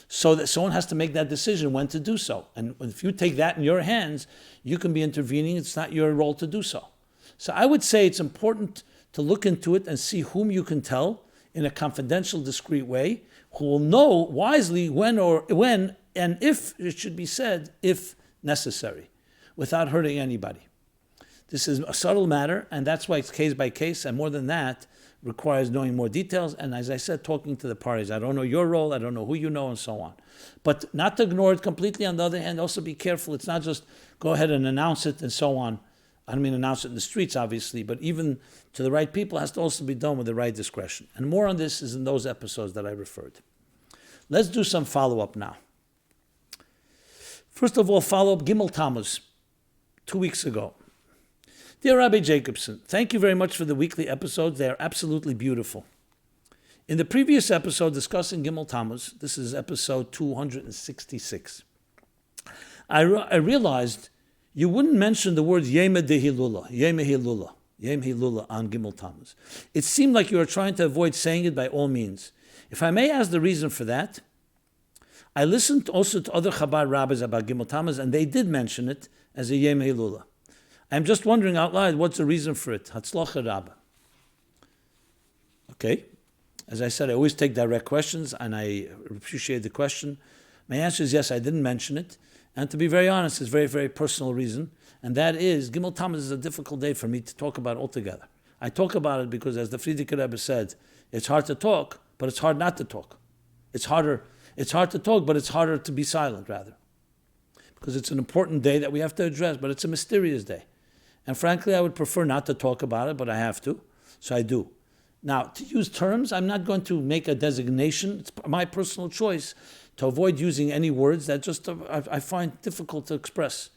So that someone has to make that decision when to do so. And if you take that in your hands, you can be intervening. It's not your role to do so. So I would say it's important to look into it and see whom you can tell in a confidential, discreet way, who will know wisely when and if it should be said, if necessary, without hurting anybody. This is a subtle matter, and that's why it's case by case, and more than that, requires knowing more details, and as I said, talking to the parties. I don't know your role, I don't know who you know, and so on. But not to ignore it completely. On the other hand, also be careful. It's not just go ahead and announce it and so on. I don't mean announce it in the streets, obviously, but even to the right people, it has to also be done with the right discretion. And more on this is in those episodes that I referred. Let's do some follow-up now. First of all, follow-up Gimmel Tammuz, 2 weeks ago. Dear Rabbi Jacobson, thank you very much for the weekly episodes. They are absolutely beautiful. In the previous episode discussing Gimmel Tammuz, this is episode 266, I realized you wouldn't mention the words Yem Hilula on Gimmel Tammuz. It seemed like you were trying to avoid saying it by all means. If I may ask the reason for that, I listened also to other Chabad rabbis about Gimmel Tammuz, and they did mention it as a Yem Hilula. I'm just wondering out loud, what's the reason for it? Hatzlacha Rabba. Okay. As I said, I always take direct questions, and I appreciate the question. My answer is yes, I didn't mention it. And to be very honest, it's a very, very personal reason. And that is, Gimmel Tammuz is a difficult day for me to talk about altogether. I talk about it because, as the Frierdiker Rebbe said, it's hard to talk, but it's hard not to talk. It's hard to talk, but it's harder to be silent, rather. Because it's an important day that we have to address, but it's a mysterious day. And frankly, I would prefer not to talk about it, but I have to, so I do. Now, to use terms, I'm not going to make a designation. It's my personal choice to avoid using any words that just I find difficult to express.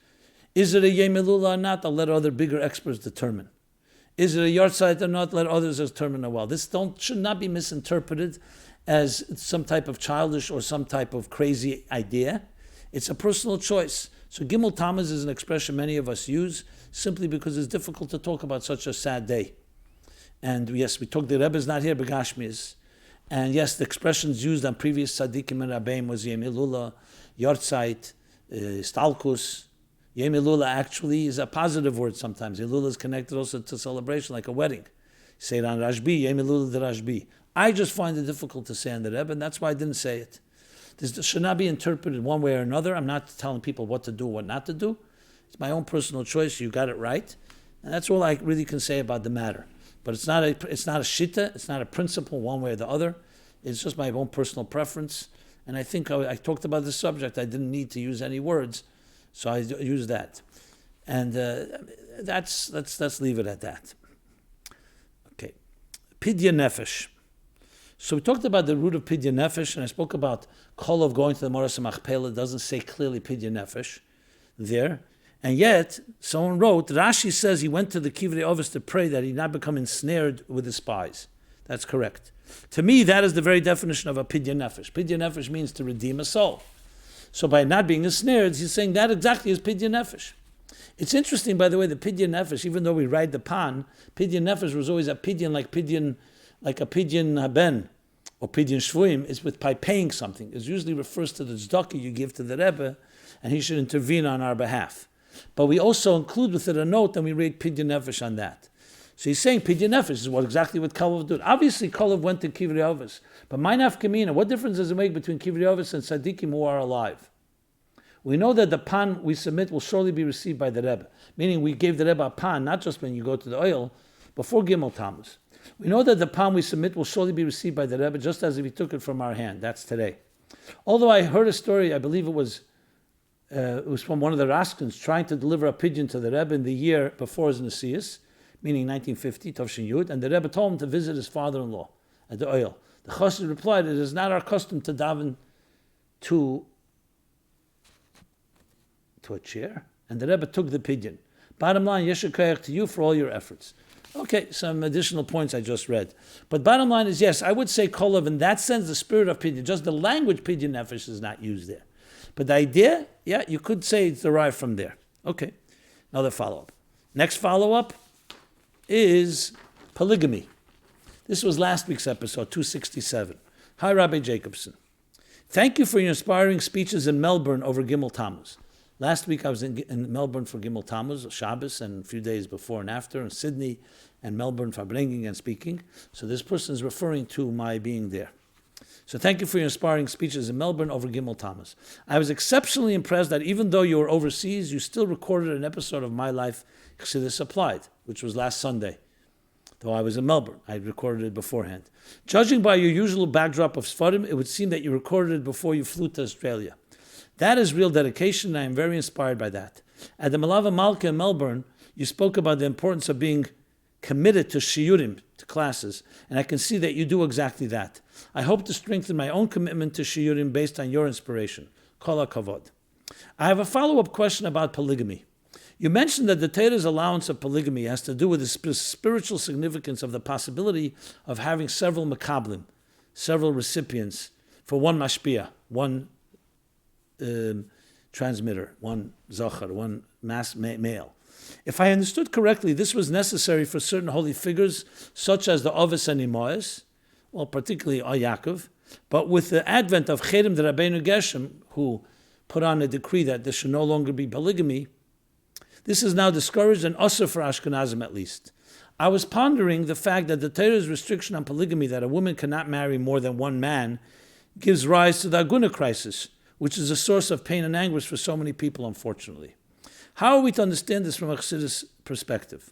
Is it a Yem Elula or not? I'll let other bigger experts determine. Is it a yahrzeit or not? Let others determine as well. This should not be misinterpreted as some type of childish or some type of crazy idea. It's a personal choice. So Gimmel Tammuz is an expression many of us use simply because it's difficult to talk about such a sad day. And yes, the Rebbe is not here, Begashmiz. And yes, the expressions used on previous tzaddikim and rabbeim was Yem Elula, yahrzeit, stalkus. Yem Elula actually is a positive word sometimes. Elula is connected also to celebration, like a wedding. Say it on Rashbi, Yem Elula de Rashbi. I just find it difficult to say on the Rebbe, and that's why I didn't say it. This should not be interpreted one way or another. I'm not telling people what to do or what not to do. It's my own personal choice. You got it right. And that's all I really can say about the matter. But it's not a shita, it's not a principle one way or the other. It's just my own personal preference. And I think I talked about the subject. I didn't need to use any words, so I used that. And let's leave it at that. Okay. Pidyon nefesh. So we talked about the root of Pidyon nefesh, and I spoke about kol of going to the Moras Machpelah. It doesn't say clearly Pidyon nefesh there. And yet, someone wrote, Rashi says he went to the Kivrei Ovis to pray that he not become ensnared with the spies. That's correct. To me, that is the very definition of a Pidyon nefesh. Pidyon nefesh means to redeem a soul. So by not being ensnared, he's saying that exactly is Pidyon nefesh. It's interesting, by the way, the Pidyon nefesh, even though we ride the pan, Pidyon nefesh was always a Pidyon, like a Pidyon haben, or Pidyon shvuim, is by paying something. It usually refers to the tzedakah you give to the Rebbe, and he should intervene on our behalf. But we also include with it a note, and we read Pidyon nefesh on that. So he's saying Pidyon nefesh is exactly what Kalev did. Obviously, Kalev went to Kivrei Ovis. But my nafkamina, what difference does it make between Kivrei Ovis and tzaddikim who are alive? We know that the pan we submit will surely be received by the Rebbe. Meaning we gave the Rebbe a pan, not just when you go to the Ohel, before Gimmel Tammuz. We know that the pan we submit will surely be received by the Rebbe, just as if he took it from our hand. That's today. Although I heard a story, I believe it was from one of the Raskins trying to deliver a pidyon to the Rebbe in the year before his Nesius. meaning 1950, Tovshin Yud, and the Rebbe told him to visit his father-in-law at the Ohel. The Chassid replied, "It is not our custom to daven to a chair." And the Rebbe took the Pidyon. Bottom line, Yesher Koyach to you for all your efforts. Okay, some additional points I just read. But bottom line is, yes, I would say Kolav, in that sense, the spirit of Pidyon, just the language Pidyon nefesh is not used there. But the idea, yeah, you could say it's derived from there. Okay, another follow-up. Next follow-up is polygamy. This was last week's episode, 267. Hi, Rabbi Jacobson. Thank you for your inspiring speeches in Melbourne over Gimmel Tammuz. Last week I was in Melbourne for Gimmel Tammuz, Shabbos, and a few days before and after, in Sydney and Melbourne for bringing and speaking. So this person is referring to my being there. So thank you for your inspiring speeches in Melbourne over Gimmel Tammuz. I was exceptionally impressed that even though you were overseas, you still recorded an episode of My Life Chassidus Applied, which was last Sunday. Though I was in Melbourne, I recorded it beforehand. Judging by your usual backdrop of Sfarim, it would seem that you recorded it before you flew to Australia. That is real dedication, and I am very inspired by that. At the Malava Malka in Melbourne, you spoke about the importance of being committed to shiurim, to classes, and I can see that you do exactly that. I hope to strengthen my own commitment to shiurim based on your inspiration. Kol hakavod. I have a follow-up question about polygamy. You mentioned that the Torah's allowance of polygamy has to do with the spiritual significance of the possibility of having several makablim, several recipients, for one mashpia, one transmitter, one zachar, one male. If I understood correctly, this was necessary for certain holy figures, such as the Oves and Imoes, well, particularly Yaakov, but with the advent of Cherem the Rabbeinu Geshem, who put on a decree that there should no longer be polygamy, this is now discouraged and usher for Ashkenazim at least. I was pondering the fact that the Torah's restriction on polygamy, that a woman cannot marry more than one man, gives rise to the Aguna crisis, which is a source of pain and anguish for so many people, unfortunately. How are we to understand this from a Chassidus perspective?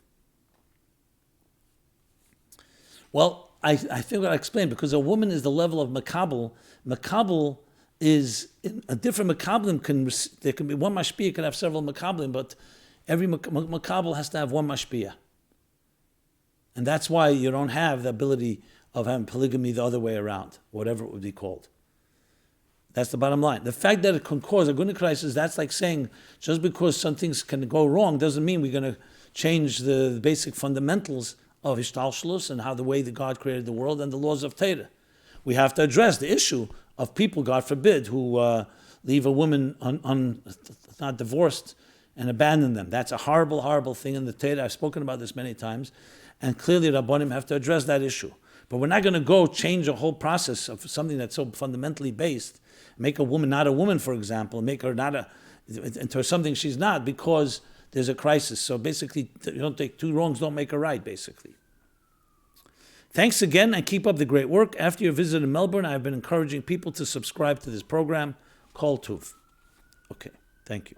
Well, I think what I explained, because a woman is the level of makabel. Makabel is a different makablim. There can be one mashpia, can have several makablim, but every makabel has to have one mashpia. And that's why you don't have the ability of having polygamy the other way around, whatever it would be called. That's the bottom line. The fact that it can cause a guna crisis, that's like saying just because some things can go wrong doesn't mean we're going to change the basic fundamentals of Ishtalshlus and how the way that God created the world and the laws of Torah. We have to address the issue of people, God forbid, who leave a woman not divorced and abandon them. That's a horrible, horrible thing in the Torah. I've spoken about this many times. And clearly Rabbanim have to address that issue. But we're not going to go change a whole process of something that's so fundamentally based, make a woman not a woman, for example, make her not into something she's not because there's a crisis. So basically, you don't take two wrongs, don't make a right, basically. Thanks again, and keep up the great work. After your visit in Melbourne, I've been encouraging people to subscribe to this program. Kol Tuv. Okay, thank you.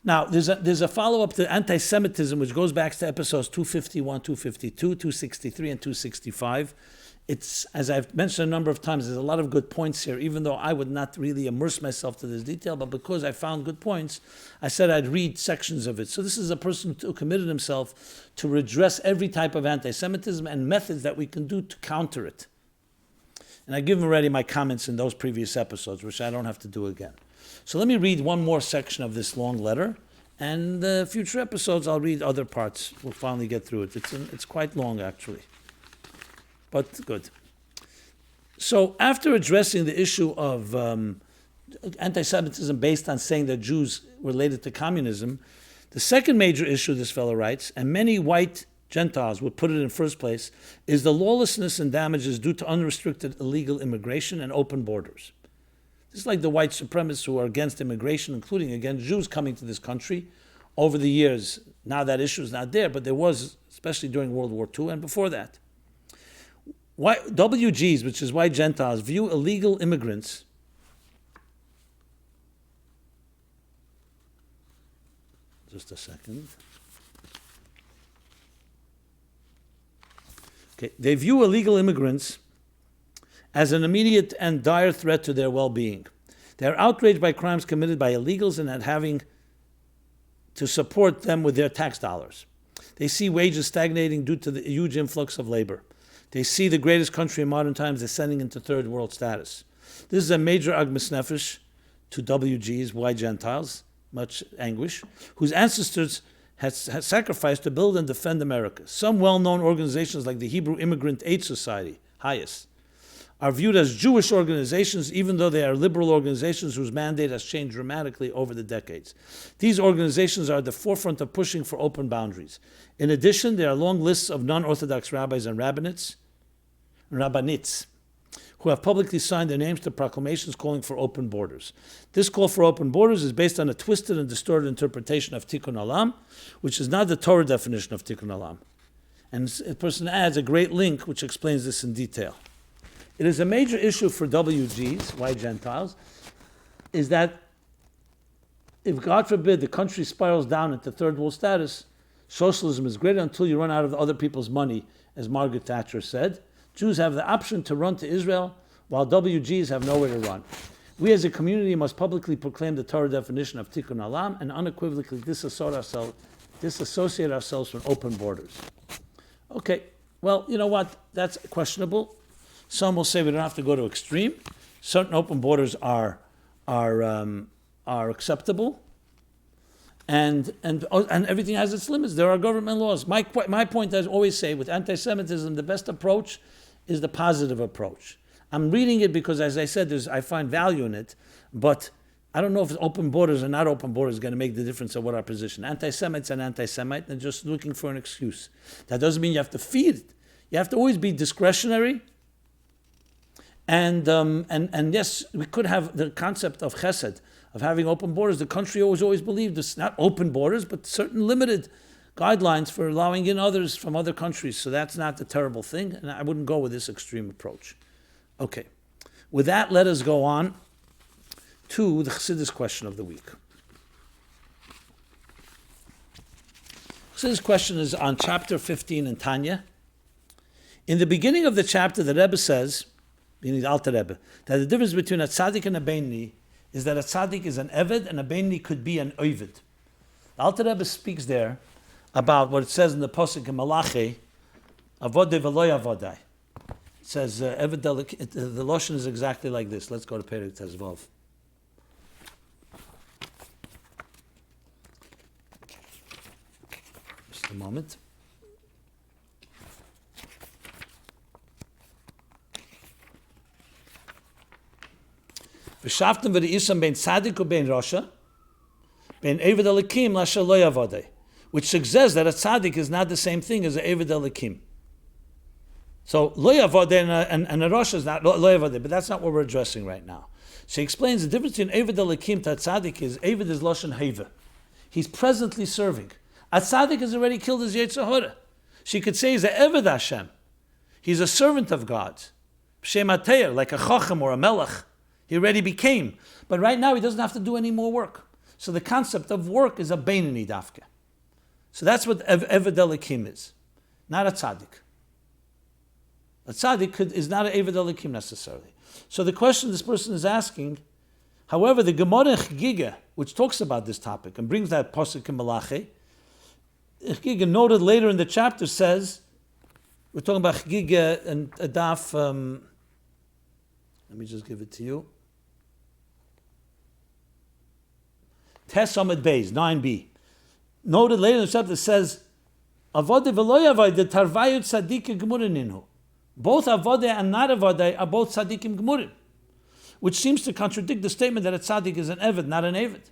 Now, there's a follow-up to Anti-Semitism, which goes back to episodes 251, 252, 263, and 265. It's, as I've mentioned a number of times, there's a lot of good points here, even though I would not really immerse myself to this detail, but because I found good points, I said I'd read sections of it. So this is a person who committed himself to redress every type of anti-Semitism and methods that we can do to counter it. And I give already my comments in those previous episodes, which I don't have to do again. So let me read one more section of this long letter, and the future episodes I'll read other parts. We'll finally get through it. It's quite long, actually, but good. So after addressing the issue of anti-Semitism based on saying that Jews related to communism, the second major issue, this fellow writes, and many white Gentiles would put it in first place, is the lawlessness and damages due to unrestricted illegal immigration and open borders. It's like the white supremacists who are against immigration, including against Jews coming to this country over the years. Now that issue is not there, but there was, especially during World War II and before that. WGs, which is white Gentiles, view illegal immigrants just a second. Okay, they view illegal immigrants as an immediate and dire threat to their well-being. They are outraged by crimes committed by illegals and at having to support them with their tax dollars. They see wages stagnating due to the huge influx of labor. They see the greatest country in modern times descending into third world status. This is a major agmas nefesh to WGs, white Gentiles, much anguish, whose ancestors had sacrificed to build and defend America. Some well-known organizations like the Hebrew Immigrant Aid Society, HIAS, are viewed as Jewish organizations, even though they are liberal organizations whose mandate has changed dramatically over the decades. These organizations are at the forefront of pushing for open boundaries. In addition, there are long lists of non-Orthodox rabbis and rabbinits, who have publicly signed their names to proclamations calling for open borders. This call for open borders is based on a twisted and distorted interpretation of Tikkun Olam, which is not the Torah definition of Tikkun Olam. And a person adds a great link which explains this in detail. It is a major issue for WGs, white Gentiles, is that if, God forbid, the country spirals down into third world status, socialism is great until you run out of other people's money, as Margaret Thatcher said. Jews have the option to run to Israel, while WGs have nowhere to run. We as a community must publicly proclaim the Torah definition of Tikkun Olam and unequivocally disassociate ourselves from open borders. Okay, well, you know what? That's questionable. Some will say we don't have to go to extreme. Certain open borders are acceptable, and everything has its limits. There are government laws. My point, as I always say, with anti-Semitism, the best approach is the positive approach. I'm reading it because, as I said, I find value in it, but I don't know if open borders or not open borders is going to make the difference of what our position. Anti-Semites and anti-Semite, and just looking for an excuse. That doesn't mean you have to feed it. You have to always be discretionary. And yes, we could have the concept of chesed, of having open borders. The country always believed it's not open borders, but certain limited guidelines for allowing in others from other countries. So that's not the terrible thing, and I wouldn't go with this extreme approach. Okay. With that, let us go on to the Chassidus question of the week. Chassidus question is on chapter 15 in Tanya. In the beginning of the chapter, the Rebbe says, meaning the Alter Rebbe, that the difference between a tzaddik and a beinoni is that a tzaddik is an eved and a beinoni could be an oved. The Alter Rebbe speaks there about what it says in the Pasuk in Malachi, avodei v'lo avodai. It says, the Lashon is exactly like this. Let's go to Perek Tezvav. Just a moment. V'shaftem v're'isam bein tzaddik u'bein rasha, bein oved Elokim l'asher lo yavodei, which suggests that a tzaddik is not the same thing as an oved Elokim. So lo yavodei and a rasha is not lo yavodei, but that's not what we're addressing right now. She explains the difference between oved Elokim to a tzaddik is oved is lashon heva. He's presently serving. A tzaddik has already killed his yetzer hara. She could say he's a oved Hashem. He's a servant of God. B'shem Atayr, like a chacham or a melech. He already became. But right now he doesn't have to do any more work. So the concept of work is a beinoni dafke. So that's what oved Elokim is. Not a tzaddik. A tzaddik is not an oved Elokim necessarily. So the question this person is asking, however, the Gemara Chagiga, which talks about this topic and brings that pasuk in Malachi, Chagiga noted later in the chapter says, we're talking about Chagiga and a daf, let me just give it to you. Tes Amud Beis, 9b. Noted later in the chapter says, Avodeh v'lo yavodeh tarvayu tzadikim gemurin inhu. Both Avodeh and not Avodeh are both tzadikim gemurin, which seems to contradict the statement that a tzaddik is an eved, not an eved.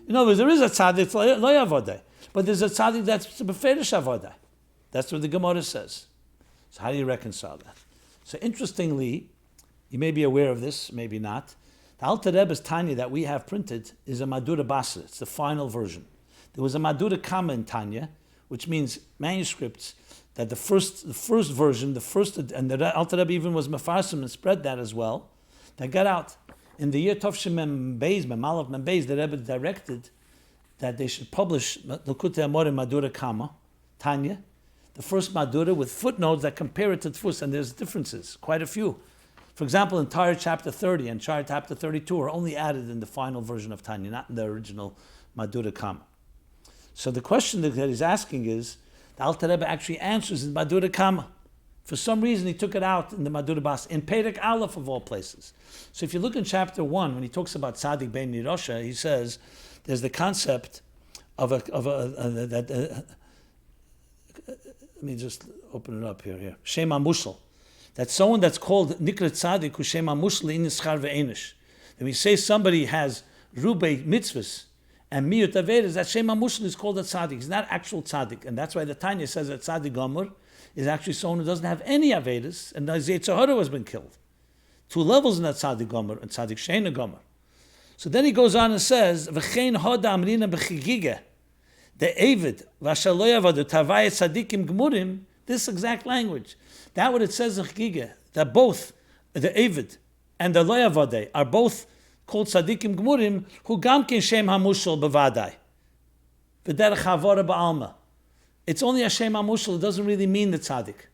In other words, there is a tzaddik lo yavodeh, but there's a tzaddik that's beferish Avodeh. That's what the Gemara says. So how do you reconcile that? So interestingly, you may be aware of this, maybe not. The Alter Rebbe's Tanya that we have printed is a Madura Basra. It's the final version. There was a Madura Kama in Tanya, which means manuscripts that the first version, and the Alter Rebbe even was mefarsim and spread that as well, that got out. In the year Tovshim Mem Beis, Memalav Mem Beis, the Rebbe directed that they should publish L'Kutei Amorim Madura Kama, Tanya, the first Madura with footnotes that compare it to Tfus, and there's differences, quite a few. For example, entire chapter 30 and chapter 32 are only added in the final version of Tanya, not in the original Madura Kama. So the question that he's asking is, The Alter Rebbe actually answers in Madura Kama. For some reason, he took it out in the Madura Bas, in Perek Aleph of all places. So if you look in chapter 1, when he talks about tzaddik bein nirosha, he says there's the concept of let me just open it up here. Shema Mushal. That someone that's called Nikrat Tzaddik who Shema Mushal in Nischar ve'enish. When we say somebody has Rubei mitzvahs and Miyut Avedas, that Shema Mushal is called a Tzaddik. He's not actual Tzaddik. And that's why the Tanya says that Tzaddik Gomer is actually someone who doesn't have any Avedas, and his Yetzer Hara has been killed. 2 levels in that Tzaddik Gomer and Tzaddik Sheina Gomer. So then he goes on and says, V'chein hoda amrina b'chigige, the Oved, v'ashaloyavadu tavayet tzaddikim gmurim, this exact language. That what it says in Chigige, that both the Oved and the Loyavade are both called tzaddikim gmurim, who gamkin shem hamushal bevadai. V'derech havora ba'alma. It's only a shem hamushal, it doesn't really mean the tzaddik.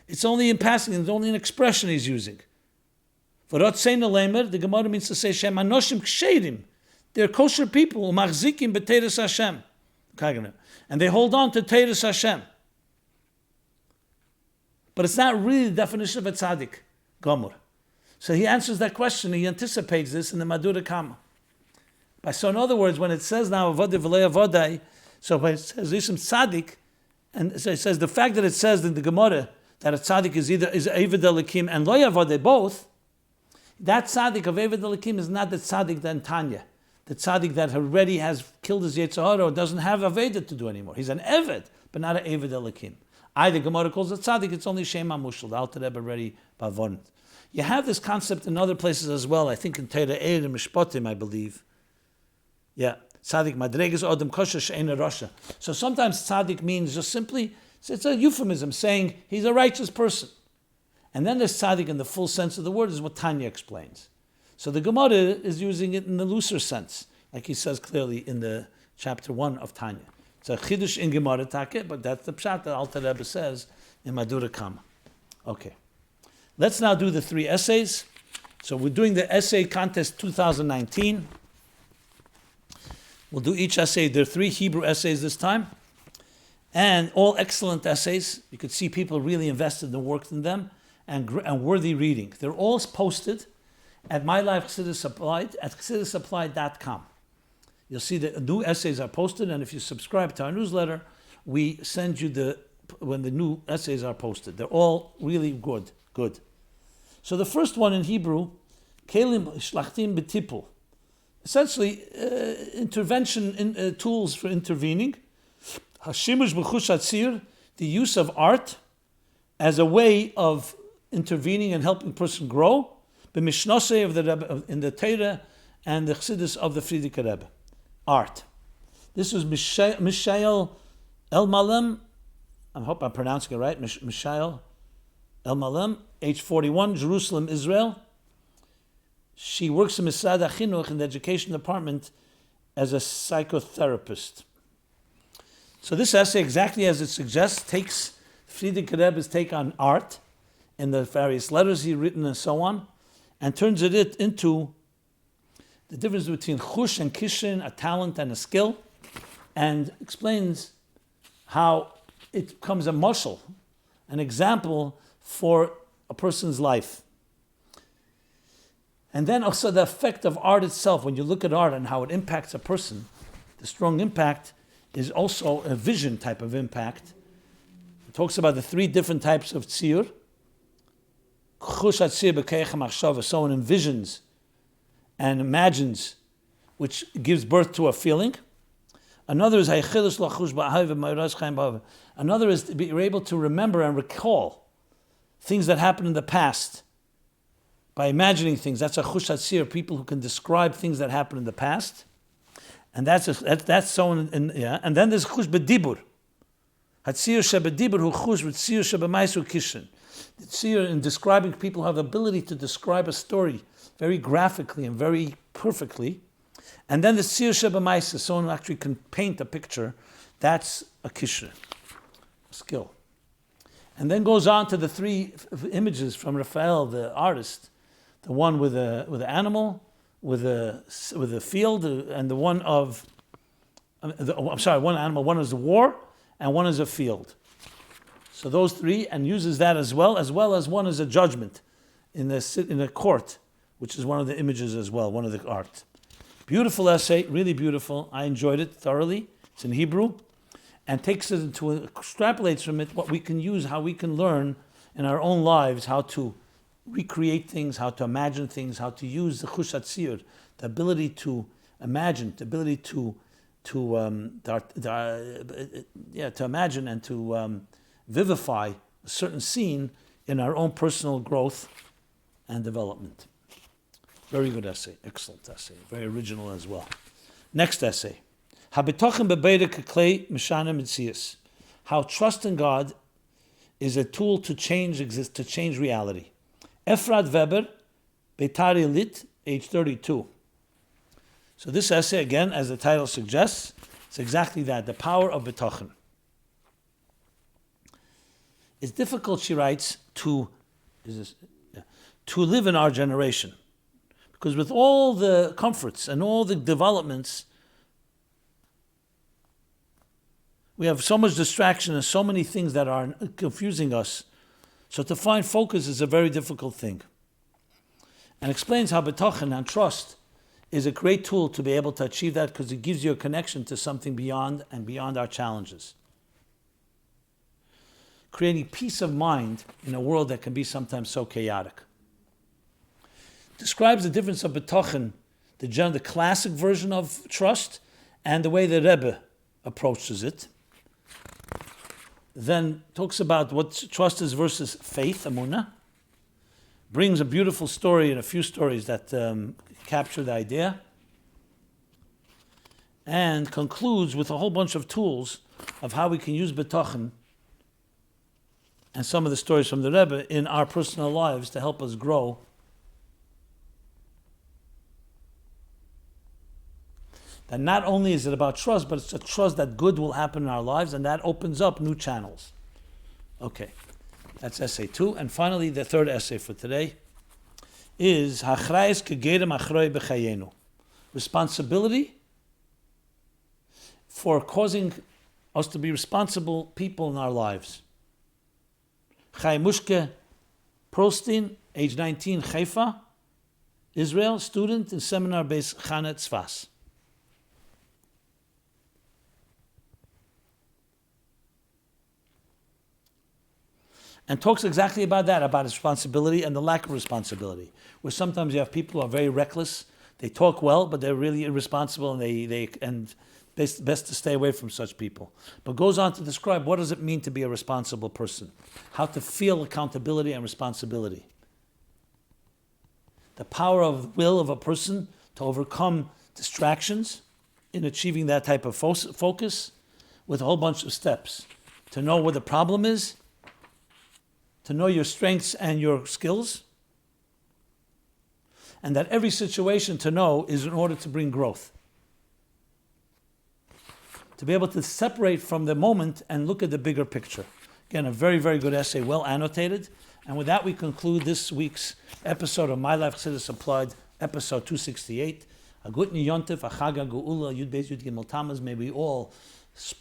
It's only in passing, it's only an expression he's using. The Gemara means to say Shem Anoshim Ksherim. They're kosher people, Machzikim B'Teiras Hashem. And they hold on to Teiras Hashem. But it's not really the definition of a tzaddik, Gomer. So he answers that question, he anticipates this in the Madura Kama. So in other words, when it says now, Avodah V'lei Avodai, so when it says Yishim Tzaddik, and so it says the fact that it says in the Gemara that a tzaddik is either oved Elokim and Lo Avodai both, that tzaddik of oved Elokim is not the tzaddik than Tanya. The tzaddik that already has killed his Yetzer Hara or doesn't have aveda to do anymore. He's an eved, but not an oved Elokim. Either Gemara calls it tzaddik, it's only Shema Mushal. The Alter Rebbe already bavorned. You have this concept in other places as well. I think in Torah Eir and Mishpatim, I believe. Yeah, tzaddik madreges odem kosher she'ena rasha. So sometimes tzaddik means just simply, it's a euphemism saying he's a righteous person. And then there's tzaddik in the full sense of the word is what Tanya explains. So the Gemara is using it in the looser sense, like he says clearly in the chapter 1 of Tanya. It's a chiddush in Gemara take, but that's the pshat that Alter Rebbe says in Madura Kama. Okay. Let's now do the 3 essays. So we're doing the essay contest 2019. We'll do each essay. There are 3 Hebrew essays this time. And all excellent essays. You could see people really invested and worked in them. And worthy reading. They're all posted at My Life Chassidus Applied at chassidusapply.com. You'll see that new essays are posted, and if you subscribe to our newsletter, we send you when the new essays are posted. They're all really good. So the first one in Hebrew, כלים, השלכתיים בטיפול. Essentially, intervention tools for intervening. השימוש בחוש הציר, the use of art as a way of intervening and helping a person grow. B'mishnasei of the Rebbe, in the Torah and the Chassidus of the Frierdiker Rebbe. Art. This was Mishael Elmalem. I hope I'm pronouncing it right. Mishael Elmalem, age 41, Jerusalem, Israel. She works in Misad HaChinuch in the education department as a psychotherapist. So this essay, exactly as it suggests, takes Frierdiker Rebbe's take on art in the various letters he's written and so on, and turns it into the difference between chush and kishin, a talent and a skill, and explains how it becomes a mashal, an example for a person's life. And then also the effect of art itself. When you look at art and how it impacts a person, the strong impact is also a vision type of impact. It talks about the 3 different types of tzir. Someone envisions and imagines, which gives birth to a feeling. Another is to be able to remember and recall things that happened in the past by imagining things. That's a chush hatzir, people who can describe things that happened in the past. And that's someone. And then there's chush bedibur. Hatzir shebedibur hu chush v'tzir shebemaisu kishin. The tzir in describing people have the ability to describe a story very graphically and very perfectly. And then the tzir shebemaisu, someone who actually can paint a picture. That's a kishin, a skill. And then goes on to the 3 images from Raphael, the artist, the one with the animal, with a field, and the one of, one animal, one is the war, and one is a field. So those three, and uses that as well as one as a judgment in a court, which is one of the images as well, one of the art. Beautiful essay, really beautiful. I enjoyed it thoroughly. It's in Hebrew, and extrapolates from it what we can use, how we can learn in our own lives, how to recreate things, how to imagine things, how to use the chush hatziyur, the ability to imagine, the ability to imagine and to vivify a certain scene in our own personal growth and development. Very good essay, excellent essay, very original as well. Next essay. How trust in God is a tool to change reality. Efrat Veber, Beitar Illit, age 32. So this essay, again, as the title suggests, it's exactly that, the power of bitachon. It's difficult, she writes, to live in our generation. Because with all the comforts and all the developments, we have so much distraction and so many things that are confusing us. So to find focus is a very difficult thing. And explains how bitachon and trust is a great tool to be able to achieve that, because it gives you a connection to something beyond our challenges. Creating peace of mind in a world that can be sometimes so chaotic. Describes the difference of bitachon, the classic version of trust, and the way the Rebbe approaches it. Then talks about what trust is versus faith, emunah. Brings a beautiful story and a few stories that capture the idea. And concludes with a whole bunch of tools of how we can use bitachon and some of the stories from the Rebbe in our personal lives to help us grow. That not only is it about trust, but it's a trust that good will happen in our lives, and that opens up new channels. Okay, that's essay 2. And finally, the third essay for today is Hachrayis Kegedem Achroi B'Chayenu. Responsibility for causing us to be responsible people in our lives. Chaya Mushka Perlstein, age 19, Haifa, Israel, student in seminar based Chana Tzfas. And talks exactly about that, about responsibility and the lack of responsibility. Where sometimes you have people who are very reckless, they talk well, but they're really irresponsible, and best to stay away from such people. But goes on to describe what does it mean to be a responsible person, how to feel accountability and responsibility. The power of the will of a person to overcome distractions in achieving that type of focus with a whole bunch of steps. To know where the problem is, to know your strengths and your skills, and that every situation to know is in order to bring growth. To be able to separate from the moment and look at the bigger picture. Again, a very, very good essay, well annotated. And with that, we conclude this week's episode of My Life Chassidus Applied, episode 268. A guten Yontif, a Chaga Geula, Yud Beis Yud Gimmel Tammuz. May we all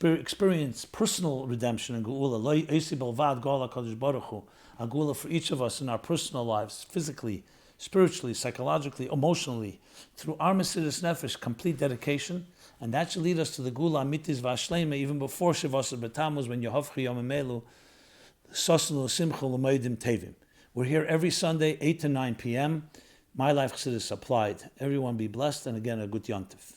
experience personal redemption and Geula. Lo Eisi Belvad Gola Kodesh Baruch Hu. A Geula for each of us in our personal lives, physically, spiritually, psychologically, emotionally, through our Mesidus Nefesh, complete dedication. And that should lead us to the Geula Amitis V'Ashleima, even before Shabbos B'Tammuz, when Yehovchi Yom Emelu, Sosnu Simcha L'Moedim Tevim. We're here every Sunday, 8 to 9 p.m. My Life Chassidus Applied. Everyone be blessed, and again, a good Yontif.